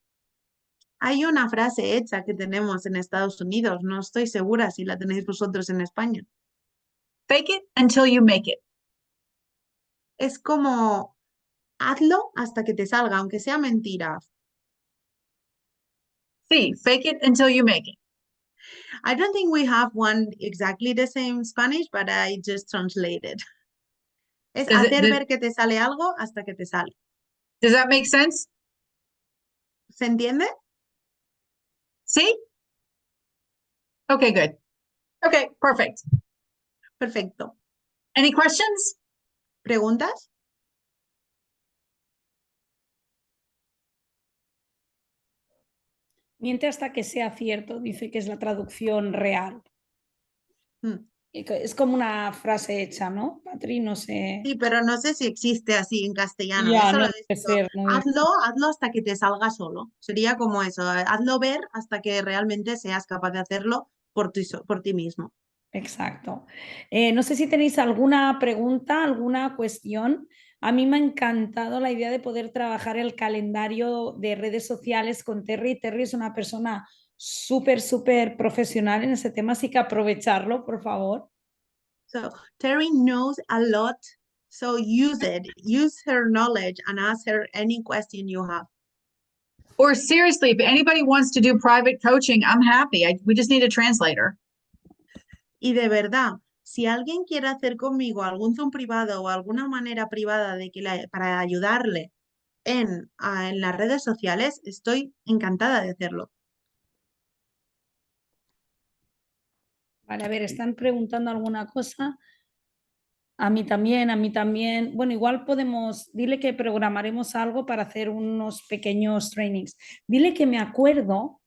Hay una frase hecha que tenemos en Estados Unidos, no estoy segura si la tenéis vosotros en España. Fake it until you make it. Es como, hazlo hasta que te salga, aunque sea mentira. Sí, fake it until you make it. I don't think we have one exactly the same Spanish, but I just translated. Es hacer ver que te sale algo hasta que te sale. Does that make sense? ¿Se entiende? See? Okay, good. Okay, perfect. Perfecto. Any questions? ¿Preguntas? Miente hasta que sea cierto, dice que es la traducción real. Es como una frase hecha, ¿no, Patri? No sé. Sí, pero no sé si existe así en castellano. Ya, Eso no lo he puede visto. ser, no debe Hazlo hasta que te salga solo. Sería como eso. Hazlo ver hasta que realmente seas capaz de hacerlo por ti mismo. Exacto. No sé si tenéis alguna pregunta, alguna cuestión. A mí me ha encantado la idea de poder trabajar el calendario de redes sociales con Terri. Terri es una persona súper, súper profesional en ese tema, así que aprovecharlo, por favor. So Terri knows a lot, so use it. Use her knowledge and ask her any question you have. Or seriously, if anybody wants to do private coaching, I'm happy. We just need a translator. Y de verdad, si alguien quiere hacer conmigo algún Zoom privado o alguna manera privada de para ayudarle en las redes sociales, estoy encantada de hacerlo. Vale, a ver, están preguntando alguna cosa. A mí también, a mí también. Bueno, igual podemos, dile que programaremos algo para hacer unos pequeños trainings. Dile que me acuerdo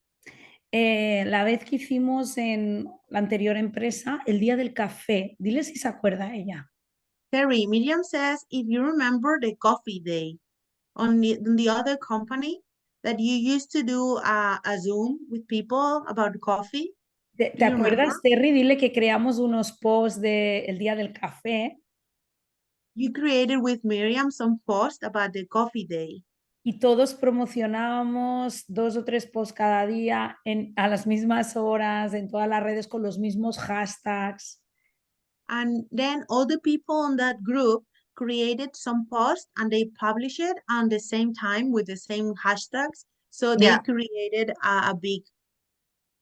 la vez que hicimos en la anterior empresa el día del café. Dile si se acuerda ella. Terry, Miriam says, if you remember the coffee day on the other company that you used to do a Zoom with people about coffee. ¿Te acuerdas, Terry? Dile que creamos unos posts del día del café. You created with Miriam some posts about the coffee day. Y todos promocionábamos 2 o 3 posts cada día a las mismas horas, en todas las redes con los mismos hashtags. And then all the people on that group created some posts and they published it on the same time with the same hashtags. So they created a big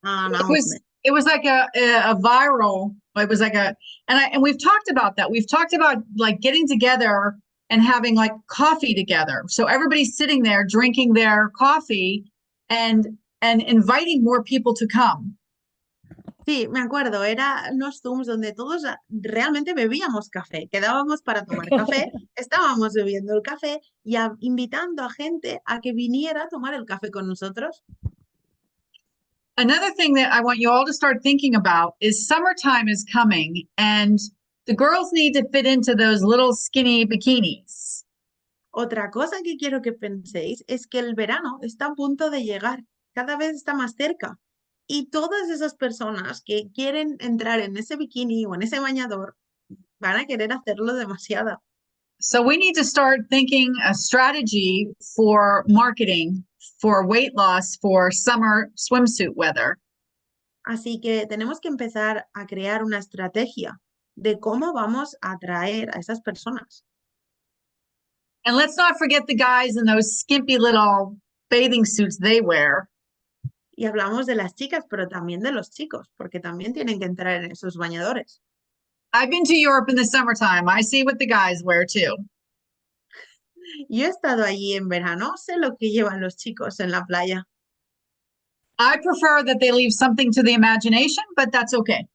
announcement. It was like a viral. It was like and we've talked about that. We've talked about like getting together and having like coffee together. So everybody's sitting there drinking their coffee and inviting more people to come. Sí, me acuerdo, era unos Zooms donde todos realmente bebíamos café, quedábamos para tomar café, estábamos bebiendo el café y invitando a gente a que viniera a tomar el café con nosotros. Another thing that I want you all to start thinking about is summertime is coming and the girls need to fit into those little skinny bikinis. Otra cosa que quiero que penséis es que el verano está a punto de llegar, cada vez está más cerca. Y todas esas personas que quieren entrar en ese bikini o en ese bañador van a querer hacerlo demasiado. So we need to start thinking a strategy for marketing for weight loss for summer swimsuit weather. Así que tenemos que empezar a crear una estrategia de cómo vamos a atraer a esas personas. And let's not forget the guys in those skimpy little bathing suits they wear. Y hablamos de las chicas, pero también de los chicos, porque también tienen que entrar en esos bañadores. I've been to Europe in the summertime. I see what the guys wear too. Yo he estado allí en verano, sé lo que llevan los chicos en la playa. I prefer that they leave something to the imagination, but that's okay.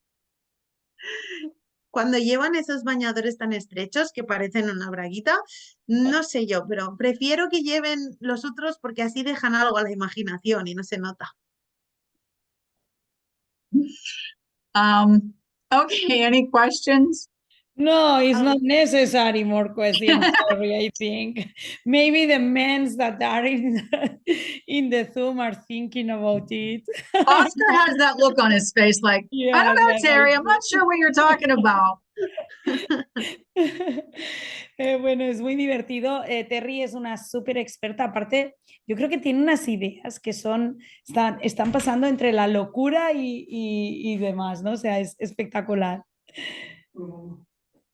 cuando llevan esos bañadores tan estrechos que parecen una braguita, no sé yo, pero prefiero que lleven los otros porque así dejan algo a la imaginación y no se nota. Okay, any questions? No, it's not necessary more questions, Terry, I think. Maybe the men that are in the Zoom are thinking about it. Oscar has that look on his face like, I don't know, Terry, I'm not sure what you're talking about. Bueno, es muy divertido. Terry es una súper experta. Aparte, yo creo que tiene unas ideas que están pasando entre la locura y demás, ¿no? O sea, es espectacular.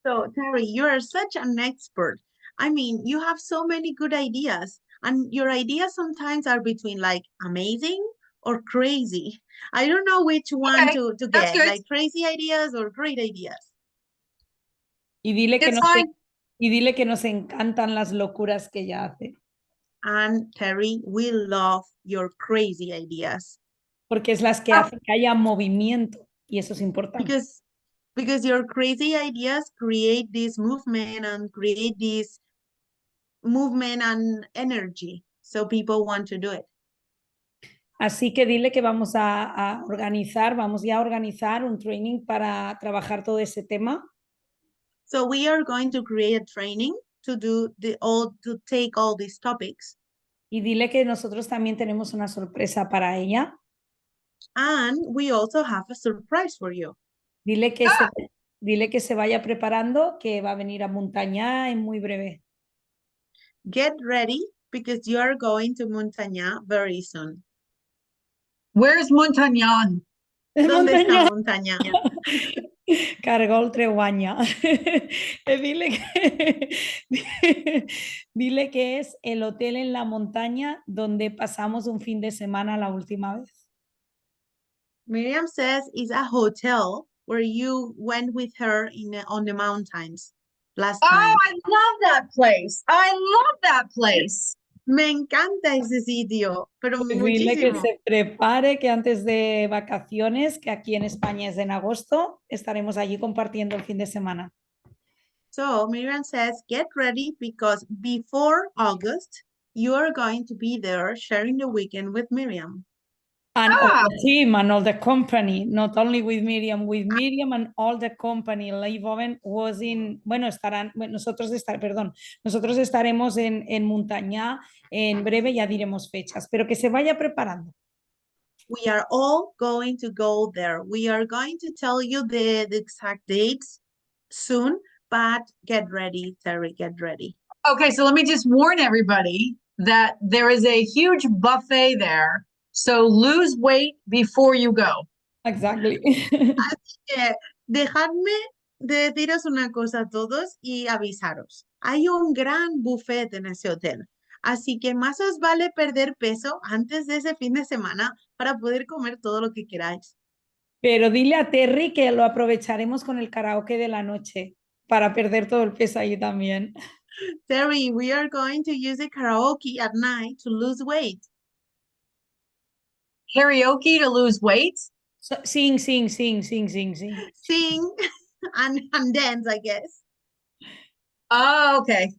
So, Terry, you are such an expert. I mean, you have so many good ideas, and your ideas sometimes are between like amazing or crazy. I don't know which one Okay, to that's get, good. like crazy ideas or great ideas. Y dile que It's nos, fine. y dile que nos encantan las locuras que ella hace, And Terry, we love your crazy ideas porque es las que hacen que haya movimiento y eso es importante. because your crazy ideas create this movement and create this movement and energy, so people want to do it. Así que dile que vamos a organizar, vamos ya a organizar un training para trabajar todo ese tema. So we are going to create a training to to take all these topics. Y dile que nosotros también tenemos una sorpresa para ella. And we also have a surprise for you. Dile que se vaya preparando, que va a venir a Montaña en muy breve. Get ready because you are going to Montaña very soon. Where's Montañán? ¿Dónde está Montaña? Cargol Treguaña. Dile que es el hotel en la montaña donde pasamos un fin de semana la última vez. Miriam says it's a hotel where you went with her on the mountains last time. Oh, I love that place. I love that place. Me encanta ese sitio, pero Pues dile que muchísimo. se prepare, que antes de vacaciones, que aquí en España es en agosto, estaremos allí compartiendo el fin de semana. So Miriam says, get ready because before August, you are going to be there sharing the weekend with Miriam. And all the team and all the company, not only with Miriam and all the company. Live Oven was in, nosotros estaremos en Montaña en breve, ya diremos fechas, pero que se vaya preparando. We are all going to go there. We are going to tell you the exact dates soon, but get ready, Terry, get ready. Okay, so let me just warn everybody that there is a huge buffet there. So lose weight before you go. Exactly. Así que dejadme de deciros una cosa a todos y avisaros. Hay un gran buffet en ese hotel. Así que más os vale perder peso antes de ese fin de semana para poder comer todo lo que queráis. Pero dile a Terry que lo aprovecharemos con el karaoke de la noche para perder todo el peso ahí también. Terry, we are going to use the karaoke at night to lose weight. Karaoke to lose weight? Sing. Sing and dance, I guess. Oh, okay.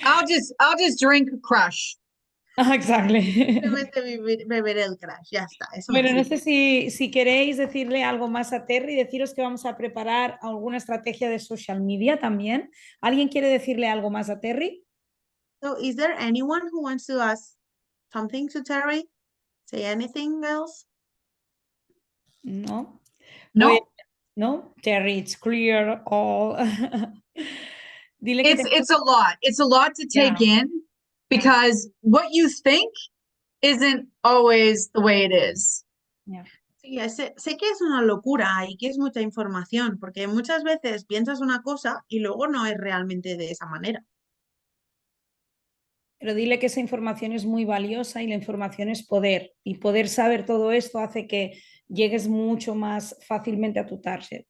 I'll just drink Crush. Exactly. Beber el crash, ya está. Eso Bueno, no sé si queréis decirle algo más a Terry, deciros que vamos a preparar alguna estrategia de social media también. ¿Alguien quiere decirle algo más a Terry? So, is there anyone who wants to ask something to Terry? Say anything else? No. No. Pues, no, Terry, it's clear all. Dile que it's a lot. It's a lot to take in because what you think isn't always the way it is. Yeah. Sí, sé que es una locura y que es mucha información, porque muchas veces piensas una cosa y luego no es realmente de esa manera. Pero dile que esa información es muy valiosa y la información es poder. Y poder saber todo esto hace que llegues mucho más fácilmente a tu target.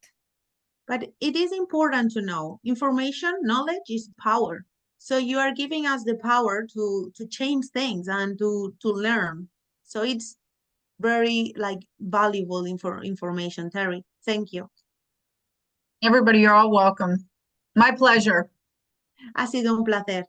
But it is important to know. Information, knowledge is power. So you are giving us the power to change things and to learn. So it's very valuable information, Terry. Thank you. Everybody, you're all welcome. My pleasure. Ha sido un placer.